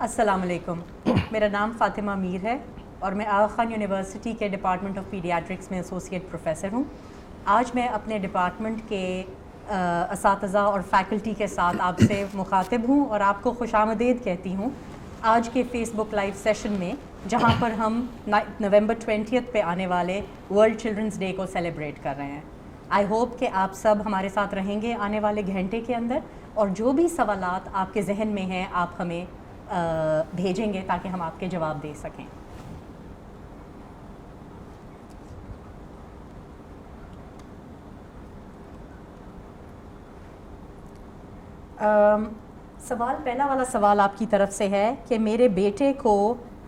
अस्सलाम वालेकुम। मेरा नाम फ़ातिमा मीर है और मैं आगा खान यूनिवर्सिटी के डिपार्टमेंट ऑफ पीडियाट्रिक्स में एसोसिएट प्रोफेसर हूँ। आज मैं अपने डिपार्टमेंट के असातिज़ा और फैकल्टी के साथ आपसे मुखातिब हूँ और आपको खुशामदीद कहती हूँ आज के फेसबुक लाइव सेशन में, जहाँ पर हम नवंबर 20 पे आने वाले वर्ल्ड चिल्ड्रंस डे को सेलिब्रेट कर रहे हैं। आई होप कि आप सब हमारे साथ रहेंगे आने वाले घंटे के अंदर, और जो भी सवालात आपके जहन में हैं आप हमें भेजेंगे ताकि हम आपके जवाब दे सकें। पहला वाला सवाल आपकी तरफ से है कि मेरे बेटे को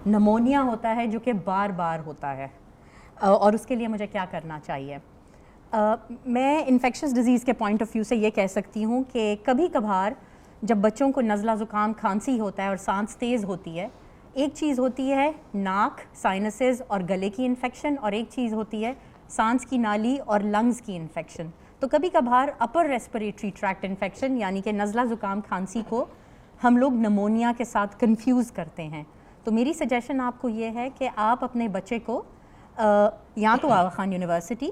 नमोनिया होता है जो कि बार बार होता है और उसके लिए मुझे क्या करना चाहिए। मैं इन्फेक्शस डिज़ीज़ के पॉइंट ऑफ व्यू से ये कह सकती हूँ कि कभी कभार जब बच्चों को नज़ला ज़ुकाम खांसी होता है और सांस तेज़ होती है, एक चीज़ होती है नाक, साइनसेस और गले की इन्फेक्शन, और एक चीज़ होती है सांस की नाली और लंग्स की इन्फेक्शन। तो कभी कभार अपर रेस्पिरेटरी ट्रैक्ट इन्फेक्शन यानी कि नज़ला ज़ुकाम खांसी को हम लोग नमोनिया के साथ कंफ्यूज करते हैं। तो मेरी सजेशन आपको ये है कि आप अपने बच्चे को या तो आगा खान यूनिवर्सिटी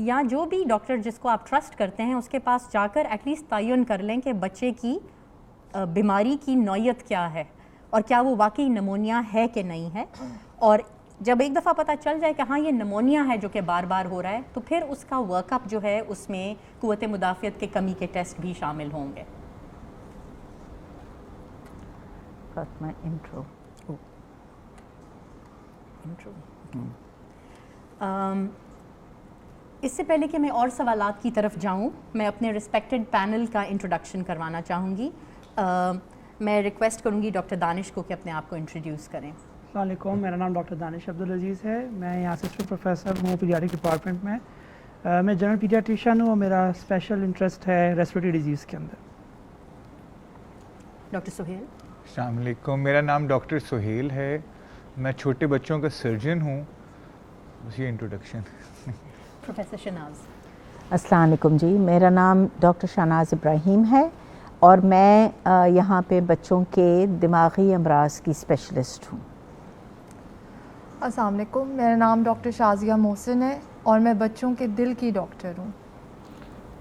या जो भी डॉक्टर जिसको आप ट्रस्ट करते हैं उसके पास जाकर एटलीस्ट तयन कर लें कि बच्चे की बीमारी की नौयत क्या है और क्या वो वाकई नमोनिया है कि नहीं है। और जब एक दफ़ा पता चल जाए कि हाँ ये नमोनिया है जो कि बार बार हो रहा है, तो फिर उसका वर्कअप जो है उसमें क़ुव्वत मुदाफ़ियत के कमी के टेस्ट भी शामिल होंगे। इससे पहले कि मैं और सवालात की तरफ जाऊं, मैं अपने रिस्पेक्टेड पैनल का इंट्रोडक्शन करवाना चाहूँगी। मैं रिक्वेस्ट करूँगी डॉक्टर दानिश को कि अपने आप को इंट्रोड्यूस करें। अस्सलाम वालेकुम, मेरा नाम डॉक्टर दानिश अब्दुल अजीज़ है। मैं यहाँ असिस्टेंट प्रोफेसर हूँ पीडियाट्रिक डिपार्टमेंट में। मैं जनरल पीडियाट्रिशियन हूँ और मेरा स्पेशल इंटरेस्ट है रेस्पिरेटरी डिजीज़ के अंदर। डॉक्टर सुहेल। अस्सलाम वालेकुम, मेरा नाम डॉक्टर सुहेल है। मैं छोटे बच्चों का सर्जन हूँ। बस ये इंट्रोडक्शन। प्रोफेसर शनाज। अस्सलाम वालेकुम जी, मेरा नाम डॉक्टर शनाज इब्राहिम है और मैं यहाँ पे बच्चों के दिमागी अमराज की स्पेशलिस्ट हूँ। अस्सलाम वालेकुम, मेरा नाम डॉक्टर शाजिया मोहसिन है और मैं बच्चों के दिल की डॉक्टर हूँ।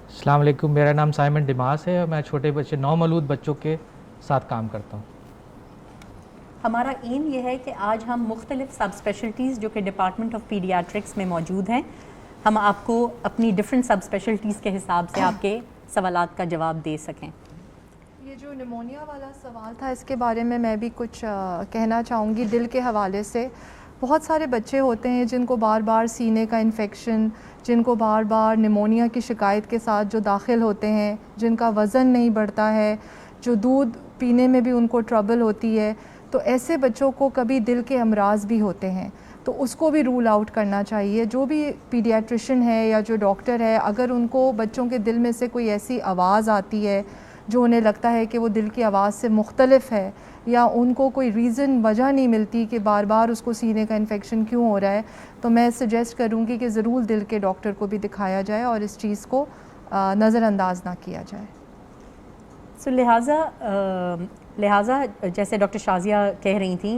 अस्सलाम वालेकुम, मेरा नाम साइमन डिमास है और मैं छोटे बच्चे नौमौलूद बच्चों के साथ काम करता हूँ। हमारा एम ये है कि आज हम मुख्तलिफ सब स्पेशलिटीज़ जो कि डिपार्टमेंट ऑफ पीडियाट्रिक्स में मौजूद हैं, हम आपको अपनी डिफरेंट सब स्पेशलिटीज़ के हिसाब से आपके सवालात का जवाब दे सकें। ये जो निमोनिया वाला सवाल था इसके बारे में मैं भी कुछ कहना चाहूँगी दिल के हवाले से। बहुत सारे बच्चे होते हैं जिनको बार बार सीने का इन्फेक्शन, जिनको बार बार निमोनिया की शिकायत के साथ जो दाखिल होते हैं, जिनका वज़न नहीं बढ़ता है, जो दूध पीने में भी उनको ट्रबल होती है। तो ऐसे बच्चों को कभी दिल के अमराज भी होते हैं, तो उसको भी रूल आउट करना चाहिए। जो भी पीडियाट्रिशियन है या जो डॉक्टर है, अगर उनको बच्चों के दिल में से कोई ऐसी आवाज़ आती है जो उन्हें लगता है कि वो दिल की आवाज़ से मुख्तलिफ है, या उनको कोई रीज़न वजह नहीं मिलती कि बार बार उसको सीने का इन्फेक्शन क्यों हो रहा है, तो मैं सजेस्ट करूँगी कि ज़रूर दिल के डॉक्टर को भी दिखाया जाए और इस चीज़ को नज़रअंदाज ना किया जाए। सो लिहाजा जैसे डॉक्टर शाजिया कह रही थी,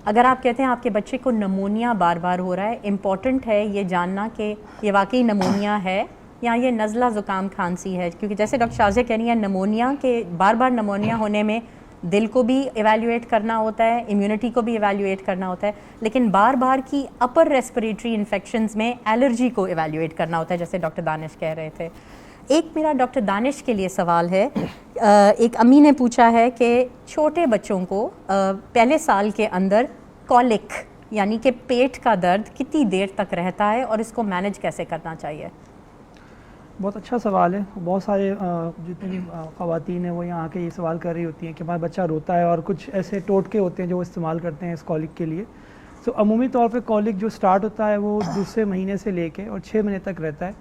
अगर आप कहते हैं आपके बच्चे को नमोनिया बार बार हो रहा है, इम्पॉर्टेंट है ये जानना कि ये वाकई नमोनिया है या ये नज़ला ज़ुकाम खांसी है। क्योंकि जैसे डॉक्टर शाजिया कह रही हैं, नमोनिया के बार बार नमोनिया होने में दिल को भी एवेल्यूएट करना होता है, इम्यूनिटी को भी एवेल्यूएट करना होता है, लेकिन बार बार की अपर रेस्पिरेटरी इन्फेक्शंस में एलर्जी को एवेल्यूएट करना होता है, जैसे डॉक्टर दानिश कह रहे थे। एक मेरा डॉक्टर दानिश के लिए सवाल है। एक अम्मी ने पूछा है कि छोटे बच्चों को पहले साल के अंदर कॉलिक यानी कि पेट का दर्द कितनी देर तक रहता है और इसको मैनेज कैसे करना चाहिए। बहुत अच्छा सवाल है। बहुत सारे जितनी भी ख़वातीन हैं वो यहाँ आके ये सवाल कर रही होती हैं कि हमारा बच्चा रोता है, और कुछ ऐसे टोटके होते हैं जो वो इस्तेमाल करते हैं इस कॉलिक के लिए। तो अमूमी तौर पे कॉलिक जो स्टार्ट होता है वो दूसरे महीने से लेके और 6 महीने तक रहता है,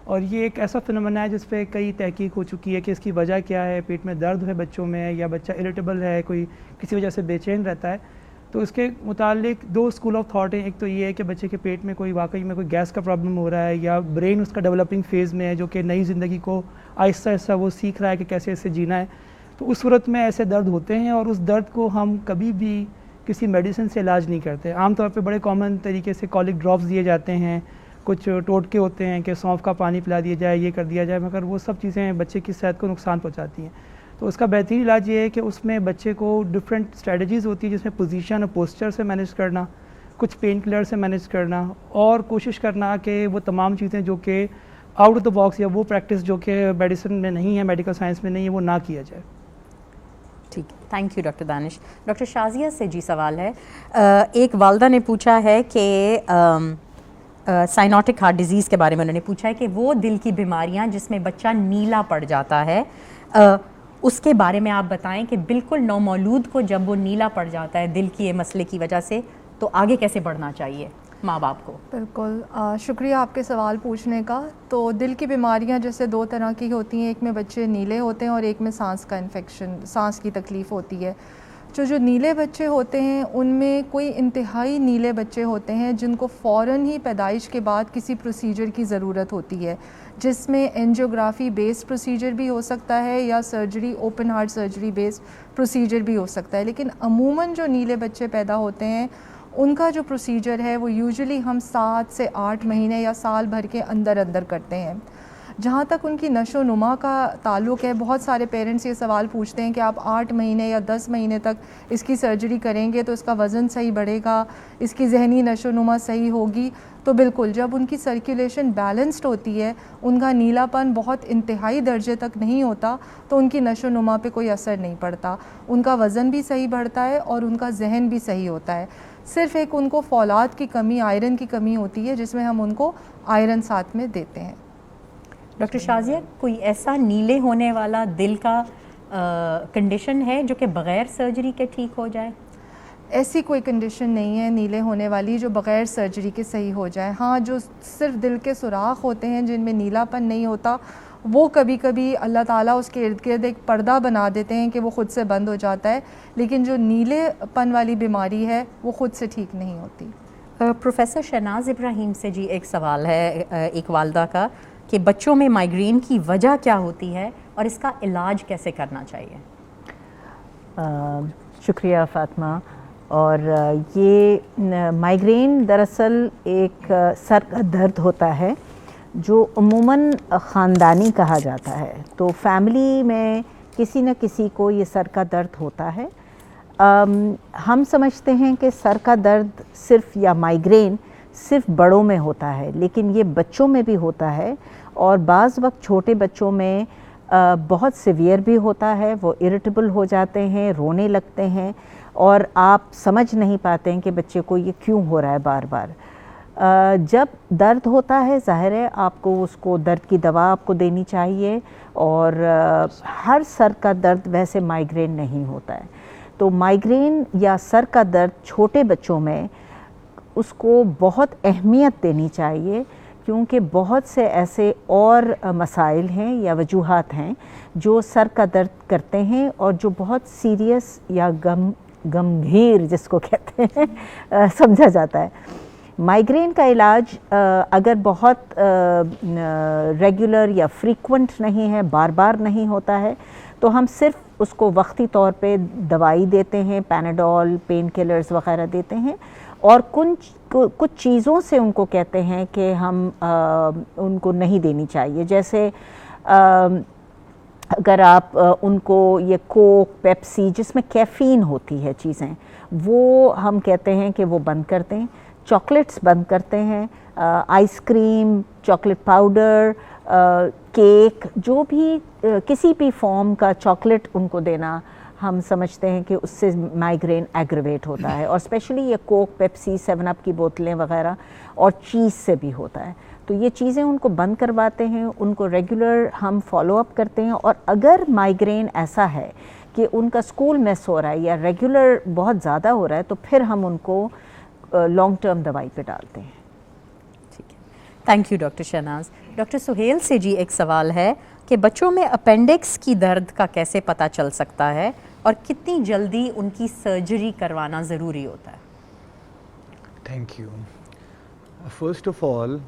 और ये एक ऐसा फिनोमेना है जिस पे कई तहकीक हो चुकी है कि इसकी वजह क्या है। पेट में दर्द है बच्चों में, या बच्चा इरिटेबल है, कोई किसी वजह से बेचैन रहता है। तो इसके मुतालिक 2 स्कूल ऑफ थॉट हैं। एक तो ये है कि बच्चे के पेट में कोई वाकई में कोई गैस का प्रॉब्लम हो रहा है, या ब्रेन उसका डेवलपिंग फेज़ में है, जो कि नई ज़िंदगी को आहिस्ता आहिस्ता वो सीख रहा है कि कैसे इससे जीना है। तो उस सूरत में ऐसे दर्द होते हैं और उस दर्द को हम कभी भी किसी मेडिसिन से इलाज नहीं करते। आमतौर पे बड़े कॉमन तरीके से कॉलिक ड्रॉप्स दिए जाते हैं, कुछ टोटके होते हैं कि सौंफ का पानी पिला दिया जाए, ये कर दिया जाए, मगर वो सब चीज़ें बच्चे की सेहत को नुकसान पहुंचाती हैं। तो उसका बेहतरीन इलाज ये है कि उसमें बच्चे को डिफरेंट स्ट्रेटजीज़ होती है, जिसमें पोजीशन और पोस्चर से मैनेज करना, कुछ पेन किलर से मैनेज करना और कोशिश करना कि वो तमाम चीज़ें जो कि आउट ऑफ द बॉक्स या वो प्रैक्टिस जो कि मेडिसिन में नहीं है, मेडिकल साइंस में नहीं है, वो ना किया जाए। ठीक है, thank you doctor Danish. Doctor Shazia से जी सवाल है, एक वालदा ने पूछा है कि साइनोटिक हार्ट डिजीज़ के बारे में उन्होंने पूछा है कि वो दिल की बीमारियां जिसमें बच्चा नीला पड़ जाता है, उसके बारे में आप बताएं कि बिल्कुल नौमौलूद को जब वो नीला पड़ जाता है दिल की ये मसले की वजह से, तो आगे कैसे बढ़ना चाहिए माँ बाप को? बिल्कुल, शुक्रिया आपके सवाल पूछने का। तो दिल की बीमारियां जैसे दो तरह की होती हैं, एक में बच्चे नीले होते हैं और एक में सांस का इन्फेक्शन, सांस की तकलीफ़ होती है। जो नीले बच्चे होते हैं उनमें कोई इंतहाई नीले बच्चे होते हैं जिनको फ़ौरन ही पैदाइश के बाद किसी प्रोसीजर की ज़रूरत होती है, जिसमें एंजियोग्राफी बेस्ड प्रोसीजर भी हो सकता है या surgery, open heart surgery based procedure भी हो सकता है। लेकिन अमूमन जो नीले बच्चे पैदा होते हैं उनका जो प्रोसीजर है वो यूजुअली हम 7 से 8 महीने या साल भर के अंदर अंदर करते हैं। जहाँ तक उनकी नशो नुमा का ताल्लुक़ है, बहुत सारे पेरेंट्स ये सवाल पूछते हैं कि आप 8 महीने या 10 महीने तक इसकी सर्जरी करेंगे तो इसका वज़न सही बढ़ेगा, इसकी जहनी नशो नुमा सही होगी। तो बिल्कुल, जब उनकी सर्कुलेशन बैलेंस्ड होती है, उनका नीलापन बहुत इंतहाई दर्जे तक नहीं होता, तो उनकी नशो नुमा पे कोई असर नहीं पड़ता, उनका वज़न भी सही बढ़ता है और उनका जहन भी सही होता है। सिर्फ़ एक उनको फौलाद की कमी, आयरन की कमी होती है, जिसमें हम उनको आयरन साथ में देते हैं। डॉक्टर शाजिया, कोई ऐसा नीले होने वाला दिल का कंडीशन है जो कि बग़ैर सर्जरी के ठीक हो जाए? ऐसी कोई कंडीशन नहीं है नीले होने वाली जो बग़ैर सर्जरी के सही हो जाए। हाँ, जो सिर्फ दिल के सुराख होते हैं जिनमें नीलापन नहीं होता, वो कभी कभी अल्लाह ताला उसके इर्द गिर्द एक पर्दा बना देते हैं कि वो ख़ुद से बंद हो जाता है, लेकिन जो नीलेपन वाली बीमारी है वो ख़ुद से ठीक नहीं होती। प्रोफेसर शहनाज इब्राहीम से जी एक सवाल है एक वालदा का कि बच्चों में माइग्रेन की वजह क्या होती है और इसका इलाज कैसे करना चाहिए? शुक्रिया फ़ातिमा। और ये माइग्रेन दरअसल एक सर का दर्द होता है जो अमूमन ख़ानदानी कहा जाता है। तो फैमिली में किसी न किसी को ये सर का दर्द होता है। हम समझते हैं कि सर का दर्द सिर्फ़ या माइग्रेन सिर्फ बड़ों में होता है, लेकिन ये बच्चों में भी होता है और बाज़ वक्त छोटे बच्चों में बहुत सीवियर भी होता है। वो इरिटेबल हो जाते हैं, रोने लगते हैं और आप समझ नहीं पाते हैं कि बच्चे को ये क्यों हो रहा है बार बार। जब दर्द होता है, ज़ाहिर है आपको उसको दर्द की दवा आपको देनी चाहिए और हर सर का दर्द वैसे माइग्रेन नहीं होता है। तो माइग्रेन या सर का दर्द छोटे बच्चों में उसको बहुत अहमियत देनी चाहिए, क्योंकि बहुत से ऐसे और मसाइल हैं या वजूहात हैं जो सर का दर्द करते हैं और जो बहुत सीरियस या गंभीर जिसको कहते हैं समझा जाता है। माइग्रेन का इलाज अगर बहुत रेगुलर या फ्रीक्वेंट नहीं है, बार बार नहीं होता है, तो हम सिर्फ उसको वक्ती तौर पे दवाई देते हैं, पैनाडोल, पेन किलर्स वग़ैरह देते हैं और कुछ चीज़ों से उनको कहते हैं कि हम उनको नहीं देनी चाहिए। जैसे अगर आप उनको ये कोक, पेप्सी जिसमें कैफ़ीन होती है चीज़ें, वो हम कहते हैं कि वो बंद कर दें। चॉकलेट्स बंद करते हैं, आइसक्रीम, चॉकलेट पाउडर, केक, जो भी किसी भी फॉर्म का चॉकलेट उनको देना, हम समझते हैं कि उससे माइग्रेन एग्रवेट होता है। और स्पेशली ये कोक, पेप्सी, 7 अप की बोतलें वग़ैरह और चीज़ से भी होता है। तो ये चीज़ें उनको बंद करवाते हैं, उनको रेगुलर हम फॉलो अप करते हैं। और अगर माइग्रेन ऐसा है कि उनका स्कूल मिस हो रहा है या रेगुलर बहुत ज़्यादा हो रहा है, तो फिर हम उनको लॉन्ग टर्म दवाई पे डालते हैं। ठीक है, thank you doctor Shahnaz. Doctor Suhail से जी एक सवाल है कि बच्चों में अपेंडिक्स की दर्द का कैसे पता चल सकता है और कितनी जल्दी उनकी सर्जरी करवाना ज़रूरी होता है? Thank you. First of all,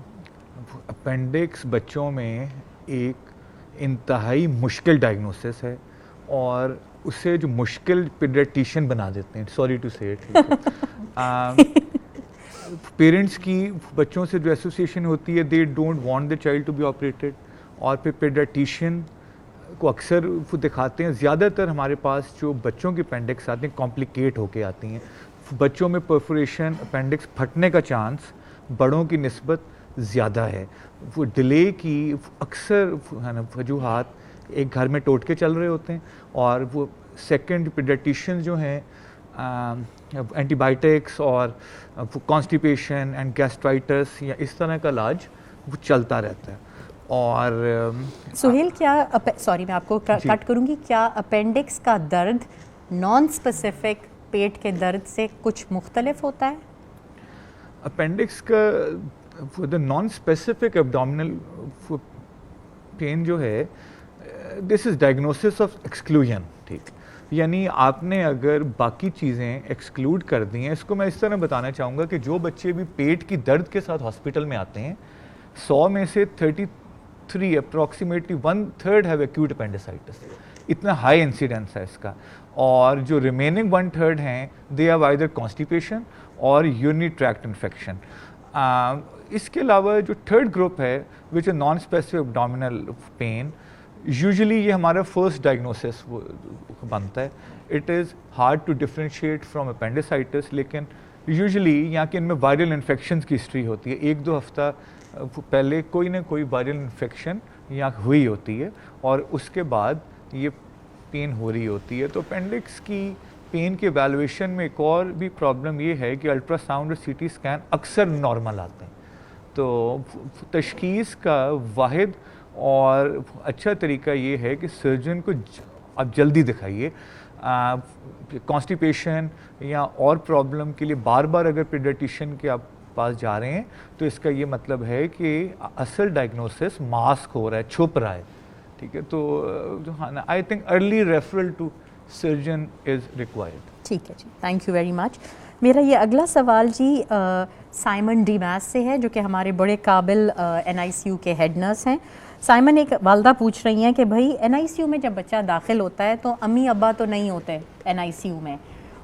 appendix बच्चों में एक इंतहाई मुश्किल डायग्नोसिस है और उसे जो मुश्किल पीडियाट्रिशियन बना देते हैं, sorry to say it. Parents की बच्चों से जो एसोसिएशन होती है, they don't want the child to be operated, और फिर पीडियाट्रिशियन को अक्सर वो दिखाते हैं। ज़्यादातर हमारे पास जो बच्चों की अपेंडिक्स आती हैं कॉम्प्लिकेट होके आती हैं, बच्चों में परफोरेशन, अपेंडिक्स फटने का चांस बड़ों की निस्बत ज़्यादा है। वो डिले की अक्सर है ना वजूहात, एक घर में टोटके चल रहे होते हैं, और वो सेकंड पीडियाट्रिशियन जो हैं एंटीबायोटिक्स और कॉन्स्टिपेशन एंड गैस्ट्राइटिस या इस तरह का इलाज वो चलता रहता है। और सुहेल, क्या सॉरी मैं आपको कट करूंगी, क्या अपेंडिक्स का दर्द नॉन स्पेसिफिक पेट के दर्द से कुछ मुख्तलिफ होता है? अपेंडिक्स का the non specific abdominal pen जो है, this is diagnosis of exclusion, ठीक। यानी आपने अगर बाकी चीज़ें एक्सक्लूड कर दी हैं, इसको मैं इस तरह बताना चाहूँगा कि जो बच्चे भी पेट की दर्द के साथ हॉस्पिटल में आते हैं, 100 में से 33 अप्रॉक्सीमेटली 1/3 हैव एक्यूट अपेंडिसाइटिस। इतना हाई इंसिडेंस है इसका। और जो रिमेनिंग 1/3 हैं, दे हैव आइदर कॉन्स्टिपेशन और यूरिनरी ट्रैक्ट इन्फेक्शन। इसके अलावा जो थर्ड ग्रुप है, which is non specific abdominal pain, usually ये हमारा फर्स्ट डायग्नोसिस बनता है। It is hard to differentiate from appendicitis, लेकिन यूजुअली यहाँ के इनमें वायरल इन्फेक्शंस की हिस्ट्री होती है। 1-2 हफ्ता पहले कोई ना कोई वायरल इन्फेक्शन यहाँ हुई होती है, और उसके बाद ये पेन हो रही होती है। तो अपेंडिक्स की पेन के एवैल्यूएशन में एक और भी प्रॉब्लम ये है कि अल्ट्रासाउंड और सीटी स्कैन अक्सर नॉर्मल आते हैं। तो तशखीस का वाहिद और अच्छा तरीका ये है कि सर्जन को आप जल्दी दिखाइए। कॉन्स्टिपेशन या और प्रॉब्लम के लिए बार बार अगर पीडियाट्रिशियन के आप पास जा रहे हैं, तो इसका ये मतलब है कि असल डायग्नोसिस मास्क हो रहा है, छुप रहा है, ठीक है। तो जो हाँ ना, I think early referral to surgeon is required. ठीक है जी, थैंक यू वेरी मच। मेरा ये अगला सवाल जी साइमन डिमास से है, जो कि हमारे बड़े काबिल NICU के हेड नर्स हैं। साइमन, एक वालदा पूछ रही हैं कि भाई NICU में जब बच्चा दाखिल होता है तो अम्मी अब्बा तो नहीं होते NICU में,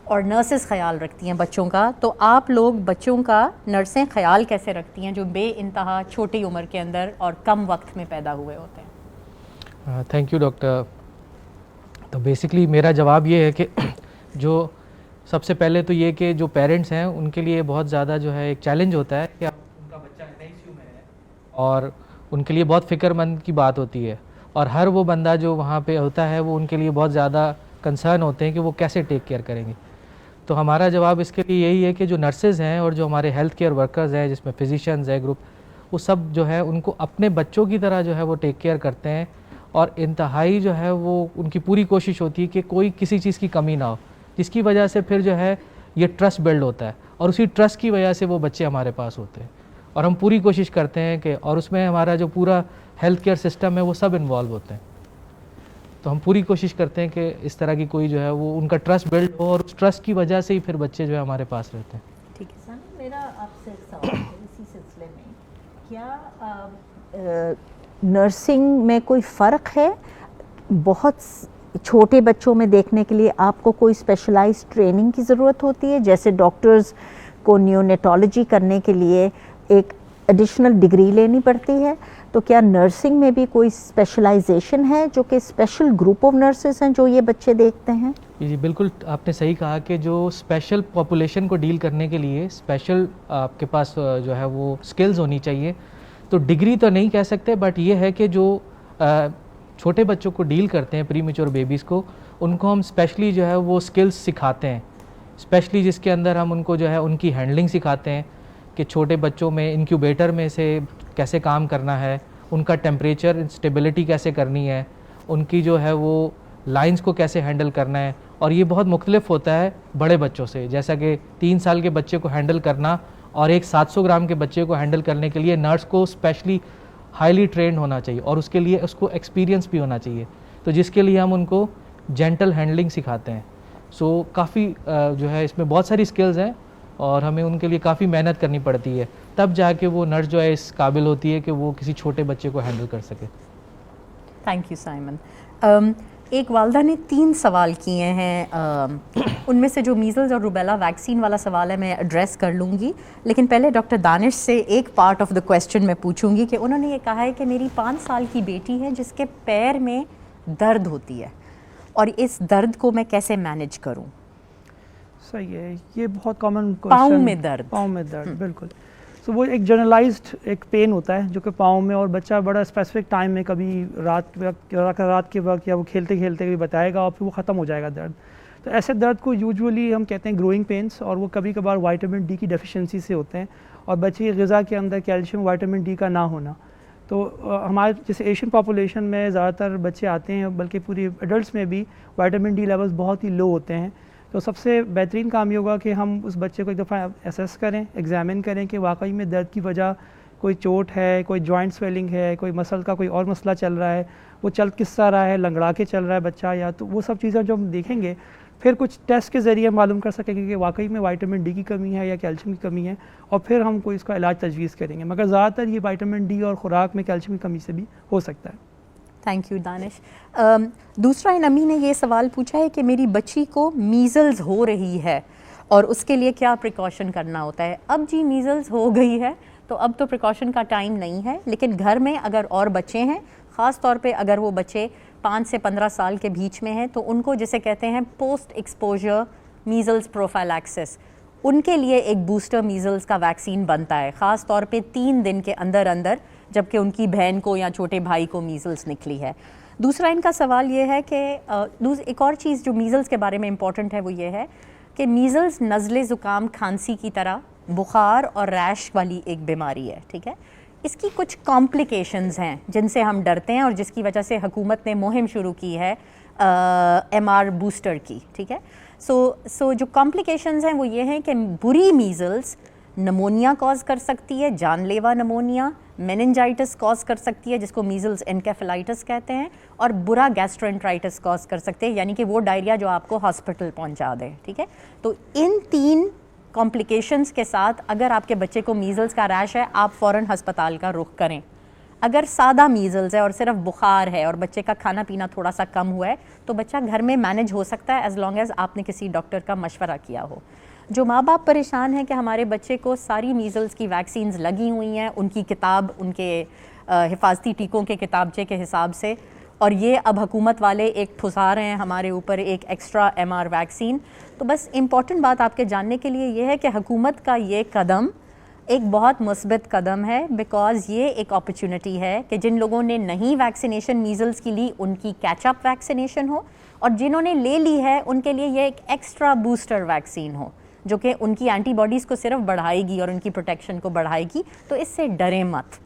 और नर्सेस ख्याल रखती हैं बच्चों का, तो आप लोग बच्चों का नर्सें ख्याल कैसे रखती हैं जो बे इंतहा छोटी उम्र के अंदर और कम वक्त में पैदा हुए होते हैं? Thank you doctor. तो बेसिकली मेरा जवाब ये है कि जो सबसे पहले तो ये कि जो पेरेंट्स हैं उनके लिए बहुत ज़्यादा जो है एक चैलेंज होता है कि उनका बच्चा NICU में है, और उनके लिए बहुत फ़िक्रमंद की बात होती है, और हर वो बंदा जो वहाँ पे होता है वो उनके लिए बहुत ज़्यादा कंसर्न होते हैं कि वो कैसे टेक केयर करेंगे। तो हमारा जवाब इसके लिए यही है कि जो नर्सेज़ हैं और जो हमारे हेल्थ केयर वर्कर्स हैं, जिसमें फिजिशियंस है ग्रुप, वो सब जो है उनको अपने बच्चों की तरह जो है वो टेक केयर करते हैं, और इंतहाई जो है वो उनकी पूरी कोशिश होती है कि कोई किसी चीज़ की कमी ना हो, जिसकी वजह से फिर जो है ये ट्रस्ट बिल्ड होता है, और उसी ट्रस्ट की वजह से वो बच्चे हमारे पास होते हैं। और हम पूरी कोशिश करते हैं कि, और उसमें हमारा जो पूरा हेल्थ केयर सिस्टम है वो सब इन्वॉल्व होते हैं। तो हम पूरी कोशिश करते हैं कि इस तरह की कोई जो है वो उनका ट्रस्ट बिल्ड हो, और उस ट्रस्ट की वजह से ही फिर बच्चे जो है हमारे पास रहते हैं। ठीक है सर। मेरा आपसे एक सवाल है इसी सिलसिले में, क्या नर्सिंग में कोई फ़र्क है? बहुत छोटे बच्चों में देखने के लिए आपको कोई स्पेशलाइज्ड ट्रेनिंग की ज़रूरत होती है, जैसे डॉक्टर्स को न्यूनेटोलॉजी करने के लिए एक एडिशनल डिग्री लेनी पड़ती है, तो क्या नर्सिंग में भी कोई स्पेशलाइजेशन है, जो कि स्पेशल ग्रुप ऑफ नर्सेस हैं जो ये बच्चे देखते हैं? जी बिल्कुल, आपने सही कहा कि जो स्पेशल पॉपुलेशन को डील करने के लिए स्पेशल आपके पास जो है वो स्किल्स होनी चाहिए। तो डिग्री तो नहीं कह सकते, बट ये है कि जो छोटे बच्चों को डील करते हैं, प्री मैच्योर बेबीज़ को, उनको हम स्पेशली जो है वो स्किल्स सिखाते हैं, स्पेशली जिसके अंदर हम उनको जो है उनकी हैंडलिंग सिखाते हैं कि छोटे बच्चों में इंक्यूबेटर में से कैसे काम करना है, उनका टेम्परेचर स्टेबिलिटी कैसे करनी है, उनकी जो है वो लाइंस को कैसे हैंडल करना है। और ये बहुत मुख्तलिफ होता है बड़े बच्चों से, जैसा कि 3 साल के बच्चे को हैंडल करना और एक 700 ग्राम के बच्चे को हैंडल करने के लिए नर्स को स्पेशली हाईली ट्रेंड होना चाहिए, और उसके लिए उसको एक्सपीरियंस भी होना चाहिए, तो जिसके लिए हम उनको जेंटल हैंडलिंग सिखाते हैं। सो काफ़ी जो है इसमें बहुत सारी स्किल्स हैं, और हमें उनके लिए काफ़ी मेहनत करनी पड़ती है, तब जाके वो नर्स जो है इस काबिल होती है कि वो किसी छोटे बच्चे को हैंडल कर सके। Thank you Simon. एक वालदा ने 3 सवाल किए हैं, उनमें से जो मीज़ल्स और रूबेला वैक्सीन वाला सवाल है मैं एड्रेस कर लूँगी, लेकिन पहले डॉक्टर दानिश से एक पार्ट ऑफ द क्वेश्चन मैं पूछूंगी कि उन्होंने ये कहा है कि मेरी 5 साल की बेटी है जिसके पैर में दर्द होती है और इस दर्द को मैं कैसे मैनेज करूँ। सही है, ये बहुत कॉमन पाँव में दर्द। पाँव में दर्द, बिल्कुल। सो वो एक जनरलाइज्ड एक पेन होता है जो कि पाँव में, और बच्चा बड़ा स्पेसिफिक टाइम में कभी रात के वक्त या वो खेलते खेलते कभी बताएगा और फिर वो ख़त्म हो जाएगा दर्द। तो ऐसे दर्द को यूजुअली हम कहते हैं ग्रोइंग पेन्स, और वो कभी कभार विटामिन डी की डेफिशिएंसी से होते हैं और बच्चे की ग़िज़ा के अंदर कैल्शियम विटामिन डी का ना होना। तो हमारे जैसे एशियन पॉपुलेशन में ज़्यादातर बच्चे आते हैं, बल्कि पूरी एडल्ट्स में भी विटामिन डी लेवल्स बहुत ही लो होते हैं। तो सबसे बेहतरीन काम ये होगा कि हम उस बच्चे को एक दफ़ा असेस करें, एग्ज़ामिन करें कि वाकई में दर्द की वजह कोई चोट है, कोई जॉइंट स्वेलिंग है, कोई मसल का कोई और मसला चल रहा है, वो चल किस तरह रहा है, लंगड़ा के चल रहा है बच्चा, या तो वो सब चीज़ें जो हम देखेंगे फिर कुछ टेस्ट के ज़रिए मालूम कर सकेंगे कि वाकई में विटामिन डी की कमी है या कैल्शियम की कमी है, और फिर हम कोई इसका इलाज तजवीज़ करेंगे। मगर ज़्यादातर ये विटामिन डी और ख़ुराक में कैल्शियम की कमी से भी हो सकता है। Thank you Danish. दूसरा इन अमी ने ये सवाल पूछा है कि मेरी बच्ची को मीज़ल्स हो रही है और उसके लिए क्या प्रिकॉशन करना होता है। अब जी मीज़ल्स हो गई है तो अब तो प्रिकॉशन का टाइम नहीं है, लेकिन घर में अगर और बच्चे हैं, ख़ास तौर पे अगर वो बच्चे 5 से 15 साल के बीच में हैं, तो उनको जिसे कहते हैं पोस्ट एक्सपोजर मीज़ल्स प्रोफाइलैक्सिस, उनके लिए एक बूस्टर मीज़ल्स का वैक्सीन बनता है, ख़ास तौर पे 3 दिन के अंदर अंदर, जबकि उनकी बहन को या छोटे भाई को मीज़ल्स निकली है। दूसरा इनका सवाल ये है कि एक और चीज़ जो मीज़ल्स के बारे में इम्पॉर्टेंट है वो ये है कि मीज़ल्स नज़ले ज़ुकाम खांसी की तरह बुखार और रैश वाली एक बीमारी है, ठीक है। इसकी कुछ कॉम्प्लिकेशंस हैं जिनसे हम डरते हैं और जिसकी वजह से हुकूमत ने मुहिम शुरू की है MR बूस्टर की, ठीक है। सो जो कॉम्प्लिकेशंस हैं वो ये हैं कि बुरी मीज़ल्स नमोनिया कॉज कर सकती है, जानलेवा नमोनिया, मेनिंजाइटिस कॉज कर सकती है जिसको मीज़ल्स एनकेफेलाइटिस कहते हैं, और बुरा गैस्ट्रोएंटराइटिस कॉज कर सकते हैं, यानी कि वो डायरिया जो आपको हॉस्पिटल पहुंचा दे, ठीक है। तो इन 3 कॉम्प्लिकेशंस के साथ अगर आपके बच्चे को मीज़ल्स का रैश है, आप फ़ौरन हस्पताल का रुख करें। अगर सादा मीज़ल्स है और सिर्फ बुखार है और बच्चे का खाना पीना थोड़ा सा कम हुआ है तो बच्चा घर में मैनेज हो सकता है, एज़ लॉन्ग एज़ आपने किसी डॉक्टर का मशवरा किया हो। जो माँ बाप परेशान हैं कि हमारे बच्चे को सारी मीज़ल्स की वैक्सीन्स लगी हुई हैं, उनकी किताब, उनके हिफाजती टीकों के किताबचे के हिसाब से, और ये अब हुकूमत वाले एक ठुसा रहे हैं हमारे ऊपर एक एक्स्ट्रा MR वैक्सीन, तो बस इम्पॉर्टेंट बात आपके जानने के लिए ये है कि हुकूमत का ये कदम एक बहुत मुस्बित कदम है, बिकॉज़ ये एक अपॉर्चुनिटी है कि जिन लोगों ने नहीं वैक्सीनेशन मीज़ल्स की ली उनकी कैचअप वैक्सीनेशन हो, और जिन्होंने ले ली है उनके लिए ये एक एक्स्ट्रा बूस्टर वैक्सीन हो जो कि उनकी एंटीबॉडीज़ को सिर्फ बढ़ाएगी और उनकी प्रोटेक्शन को बढ़ाएगी। तो इससे डरें मत।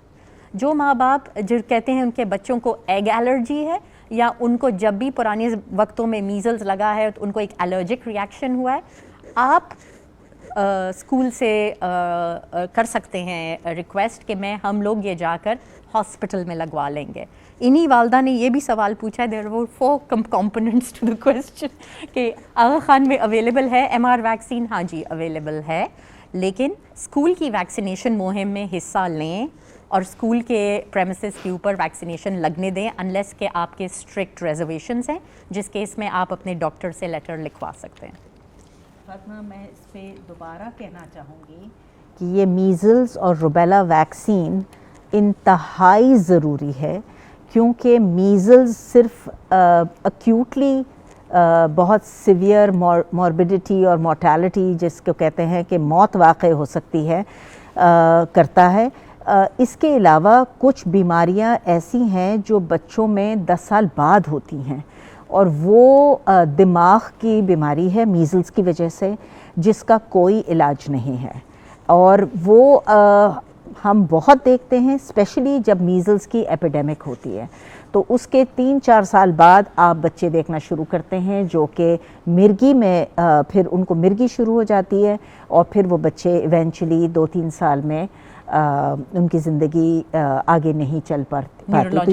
जो माँ बाप जो कहते हैं उनके बच्चों को एग एलर्जी है या उनको जब भी पुराने वक्तों में मीज़ल्स लगा है तो उनको एक एलर्जिक रिएक्शन हुआ है, आप स्कूल से कर सकते हैं रिक्वेस्ट कि हम लोग ये जाकर हॉस्पिटल में लगवा लेंगे। इन्हीं वालदा ने ये भी सवाल पूछा, there were 4 components to the question कि आगा खान में अवेलेबल है MR वैक्सीन। हाँ जी अवेलेबल है, लेकिन स्कूल की वैक्सीनेशन मुहिम में हिस्सा लें और स्कूल के प्रेमिसेस के ऊपर वैक्सीनेशन लगने दें, अनलेस के आपके स्ट्रिक्ट रिजर्वेशंस हैं, जिस केस में आप अपने डॉक्टर से लेटर लिखवा सकते हैं। फातिमा, मैं इस पे दोबारा कहना चाहूँगी कि ये मीज़ल्स और रूबेला वैक्सीन इंतहाई ज़रूरी है, क्योंकि मीज़ल्स सिर्फ अक्यूटली बहुत सिवियर मॉर्बिडिटी और मोर्टेलिटी जिसको कहते हैं कि मौत वाक़ हो सकती है करता है। इसके अलावा कुछ बीमारियां ऐसी हैं जो बच्चों में 10 साल बाद होती हैं, और वो दिमाग की बीमारी है मीज़ल्स की वजह से, जिसका कोई इलाज नहीं है। और वो हम बहुत देखते हैं, स्पेशली जब मीज़ल्स की एपिडेमिक होती है तो उसके 3-4 साल बाद आप बच्चे देखना शुरू करते हैं जो कि मिर्गी में फिर उनको मिर्गी शुरू हो जाती है, और फिर वो बच्चे इवेंचुअली 2-3 साल में उनकी ज़िंदगी आगे नहीं चल पाती। तो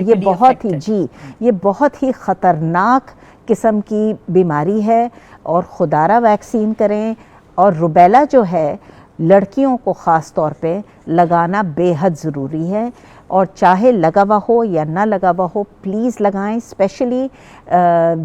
ये बहुत ही ख़तरनाक किस्म की बीमारी है, और खुदारा वैक्सीन करें। और रूबेला जो है लड़कियों को ख़ास तौर पे लगाना बेहद ज़रूरी है। और चाहे लगा हुआ हो या ना लगा हुआ हो प्लीज़ लगाएं। स्पेशली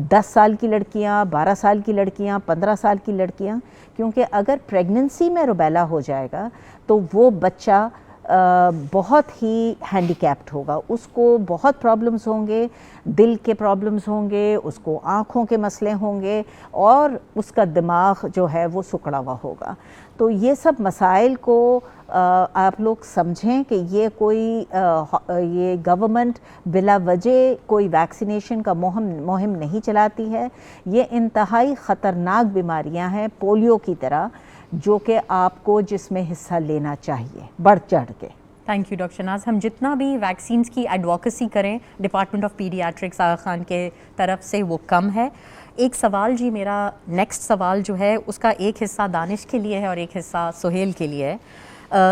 10 साल की लड़कियां, 12 साल की लड़कियां, 15 साल की लड़कियां, क्योंकि अगर प्रेगनेंसी में रुबेला हो जाएगा तो वो बच्चा बहुत ही हैंडीकैप्ड होगा, उसको बहुत प्रॉब्लम्स होंगे, दिल के प्रॉब्लम्स होंगे, उसको आँखों के मसले होंगे और उसका दिमाग जो है वो सिकुड़ा हुआ होगा। तो ये सब मसाइल को आप लोग समझें कि ये कोई ये गवर्नमेंट बिला वजह कोई वैक्सीनेशन का मुहिम नहीं चलाती है। ये इंतहाई ख़तरनाक बीमारियां हैं पोलियो की तरह, जो कि आपको जिसमें हिस्सा लेना चाहिए बढ़ चढ़ के। Thank you doctor Shahnaz. हम जितना भी वैक्सीन्स की एडवोकेसी करें department of paediatrics Aga Khan के तरफ से वो कम है। एक सवाल जी, मेरा नेक्स्ट सवाल जो है उसका एक हिस्सा दानिश के लिए है और एक हिस्सा सुहेल के लिए है।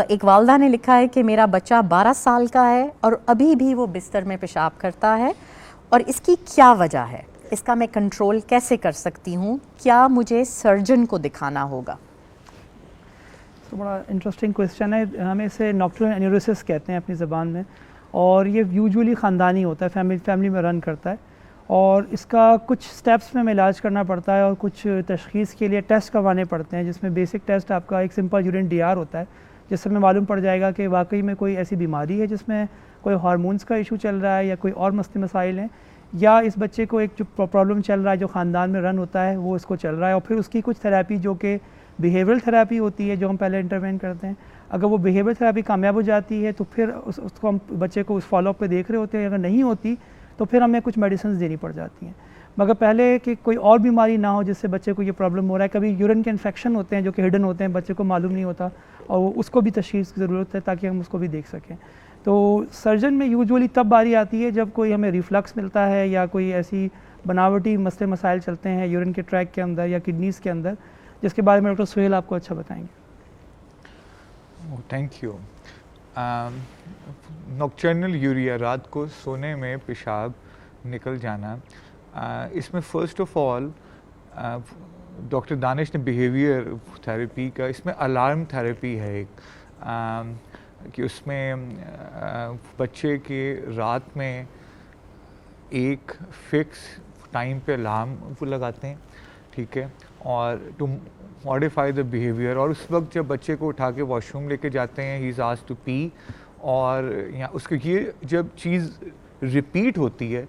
एक वालदा ने लिखा है कि मेरा बच्चा 12 साल का है और अभी भी वो बिस्तर में पेशाब करता है और इसकी क्या वजह है, इसका मैं कंट्रोल कैसे कर सकती हूँ, क्या मुझे सर्जन को दिखाना होगा? तो बड़ा इंटरेस्टिंग क्वेश्चन है। हमें इसे नॉक्टर्नल एन्यूरिसिस कहते हैं अपनी ज़बान में, और ये यूजुअली ख़ानदानी होता है, फैमिली में रन करता है, और इसका कुछ स्टेप्स में हमें इलाज करना पड़ता है और कुछ तशख़ीस के लिए टेस्ट करवाने पड़ते हैं, जिसमें बेसिक टेस्ट आपका एक सिंपल यूरिन DR होता है, जिससे हमें मालूम पड़ जाएगा कि वाकई में कोई ऐसी बीमारी है जिसमें कोई हार्मोन्स का इशू चल रहा है या कोई और मसले मसाइल हैं, या इस बच्चे को एक जो प्रॉब्लम चल रहा है जो ख़ानदान में रन होता है वो इसको चल रहा है। और फिर उसकी कुछ थेरेपी जो कि बिहेवियरल थेरेपी होती है, जो हम पहले इंटरवेन करते हैं, अगर वो बिहेवियर थेरेपी कामयाब हो जाती है तो फिर उसको हम बच्चे को उस फॉलोअप पे देख रहे होते हैं। अगर नहीं होती तो फिर हमें कुछ मेडिसिन देनी पड़ जाती हैं, मगर पहले कि कोई और बीमारी ना हो जिससे बच्चे को ये प्रॉब्लम हो रहा है। कभी यूरिन के इन्फेक्शन होते हैं जो कि हिडन होते हैं, बच्चे को मालूम नहीं होता, और उसको भी तशख़ीस की ज़रूरत है ताकि हम उसको भी देख सकें। तो सर्जन में यूजुअली तब बारी आती है जब कोई हमें रिफ्लक्स मिलता है या कोई ऐसी बनावटी मसले मसाइल चलते हैं यूरिन के ट्रैक के अंदर या किडनीज़ के अंदर, जिसके बारे में डॉक्टर सुहेल आपको अच्छा बताएंगे। Thank you. नॉक्टर्नल यूरिया, रात को सोने में पेशाब निकल जाना, इसमें first of all doctor Danish ने बिहेवियर थेरेपी का, इसमें अलार्म थेरेपी है एक, कि उसमें बच्चे के रात में एक फ़िक्स टाइम पे अलार्म वो लगाते हैं, ठीक है, और टू मॉडिफाई द बिहेवियर। और उस वक्त जब बच्चे को उठा के वॉशरूम लेके जाते हैं, he is asked to pee, और या उसको ये जब चीज़ रिपीट होती है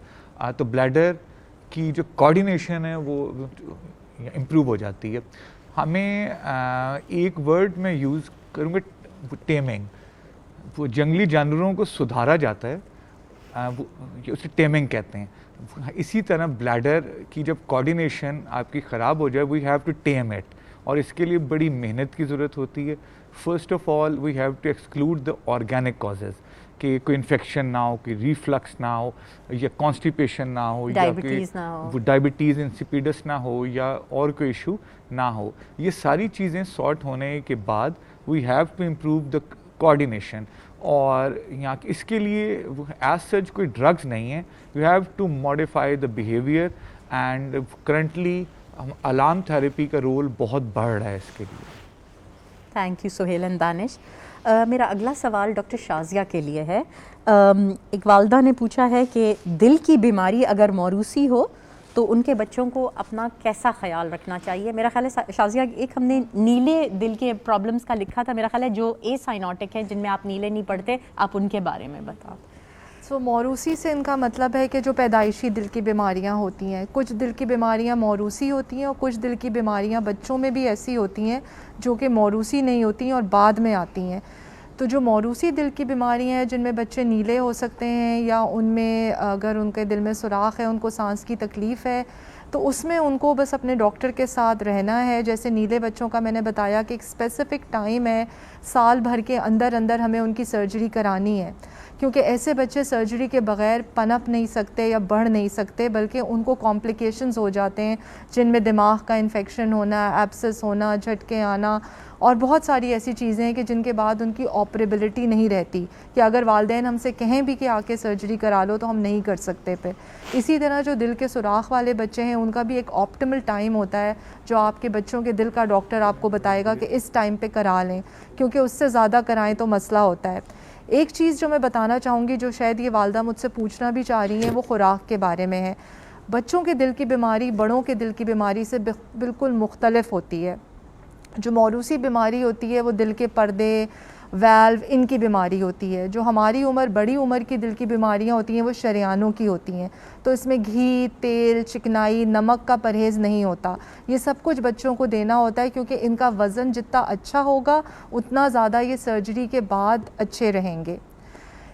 तो ब्लैडर की जो कोऑर्डिनेशन है वो इम्प्रूव हो जाती है। हमें एक वर्ड में यूज़ करूँगा, टेमिंग। वो जंगली जानवरों को सुधारा जाता है, वो उसे टेमिंग कहते हैं। इसी तरह ब्लैडर की जब कोऑर्डिनेशन आपकी ख़राब हो जाए, we have to tame it, और इसके लिए बड़ी मेहनत की ज़रूरत होती है। First of all we have to exclude the organic causes, कि कोई इन्फेक्शन ना हो, कि रिफ्लक्स ना हो, या कॉन्स्टिपेशन ना हो, या कोई डायबिटीज़ इंसिपिडस ना हो, या और कोई इशू ना हो। ये सारी चीज़ें सॉर्ट होने के बाद we have to improve the coordination. और यहाँ इसके लिए एज सच कोई ड्रग्स नहीं है, you have to modify the behaviour, and currently alarm therapy का रोल बहुत बढ़ रहा है इसके लिए। Thank you Suhail and Danish. मेरा अगला सवाल डॉक्टर शाजिया के लिए है। एक वालदा ने पूछा है कि दिल की बीमारी अगर मौरूसी हो तो उनके बच्चों को अपना कैसा ख्याल रखना चाहिए। मेरा ख्याल है शाजिया, एक हमने नीले दिल के प्रॉब्लम्स का लिखा था, मेरा ख्याल है जो एसाइनोटिक है, जिनमें आप नीले नहीं पढ़ते, आप उनके बारे में बताओ। सो मौरूसी से इनका मतलब है कि जो पैदाइशी दिल की बीमारियां होती हैं, कुछ दिल की बीमारियां मौरूसी होती हैं और कुछ दिल की बीमारियां बच्चों में भी ऐसी होती हैं जो कि मौरूसी नहीं होती हैं और बाद में आती हैं। तो जो मौरूसी दिल की बीमारियां हैं जिनमें बच्चे नीले हो सकते हैं, या उनमें अगर उनके दिल में सुराख है, उनको सांस की तकलीफ़ है, तो उसमें उनको बस अपने डॉक्टर के साथ रहना है। जैसे नीले बच्चों का मैंने बताया कि एक स्पेसिफ़िक टाइम है, साल भर के अंदर अंदर हमें उनकी सर्जरी करानी है, क्योंकि ऐसे बच्चे सर्जरी के बग़ैर पनप नहीं सकते या बढ़ नहीं सकते, बल्कि उनको कॉम्प्लिकेशंस हो जाते हैं, जिनमें दिमाग का इन्फेक्शन होना, एब्सेस होना, झटके आना, और बहुत सारी ऐसी चीज़ें हैं कि जिनके बाद उनकी ऑपरेबिलिटी नहीं रहती, कि अगर वालिदैन हमसे कहें भी कि आके सर्जरी करा लो तो हम नहीं कर सकते पे। इसी तरह जो दिल के सुराख वाले बच्चे हैं उनका भी एक ऑप्टिमल टाइम होता है, जो आपके बच्चों के दिल का डॉक्टर आपको बताएगा कि इस टाइम पे करा लें, क्योंकि उससे ज़्यादा कराएं तो मसला होता है। एक चीज़ जो मैं बताना चाहूँगी, जो शायद ये वालदा मुझसे पूछना भी चाह रही हैं, वो खुराक के बारे में है। बच्चों के दिल की बीमारी बड़ों के दिल की बीमारी से बिल्कुल मुख्तलिफ होती है। जो मौरूसी बीमारी होती है वो दिल के पर्दे, वैल्व, इनकी बीमारी होती है। जो हमारी उम्र, बड़ी उम्र की दिल की बीमारियां होती हैं वो शरियानों की होती हैं। तो इसमें घी, तेल, चिकनाई, नमक का परहेज़ नहीं होता। ये सब कुछ बच्चों को देना होता है, क्योंकि इनका वज़न जितना अच्छा होगा उतना ज़्यादा ये सर्जरी के बाद अच्छे रहेंगे।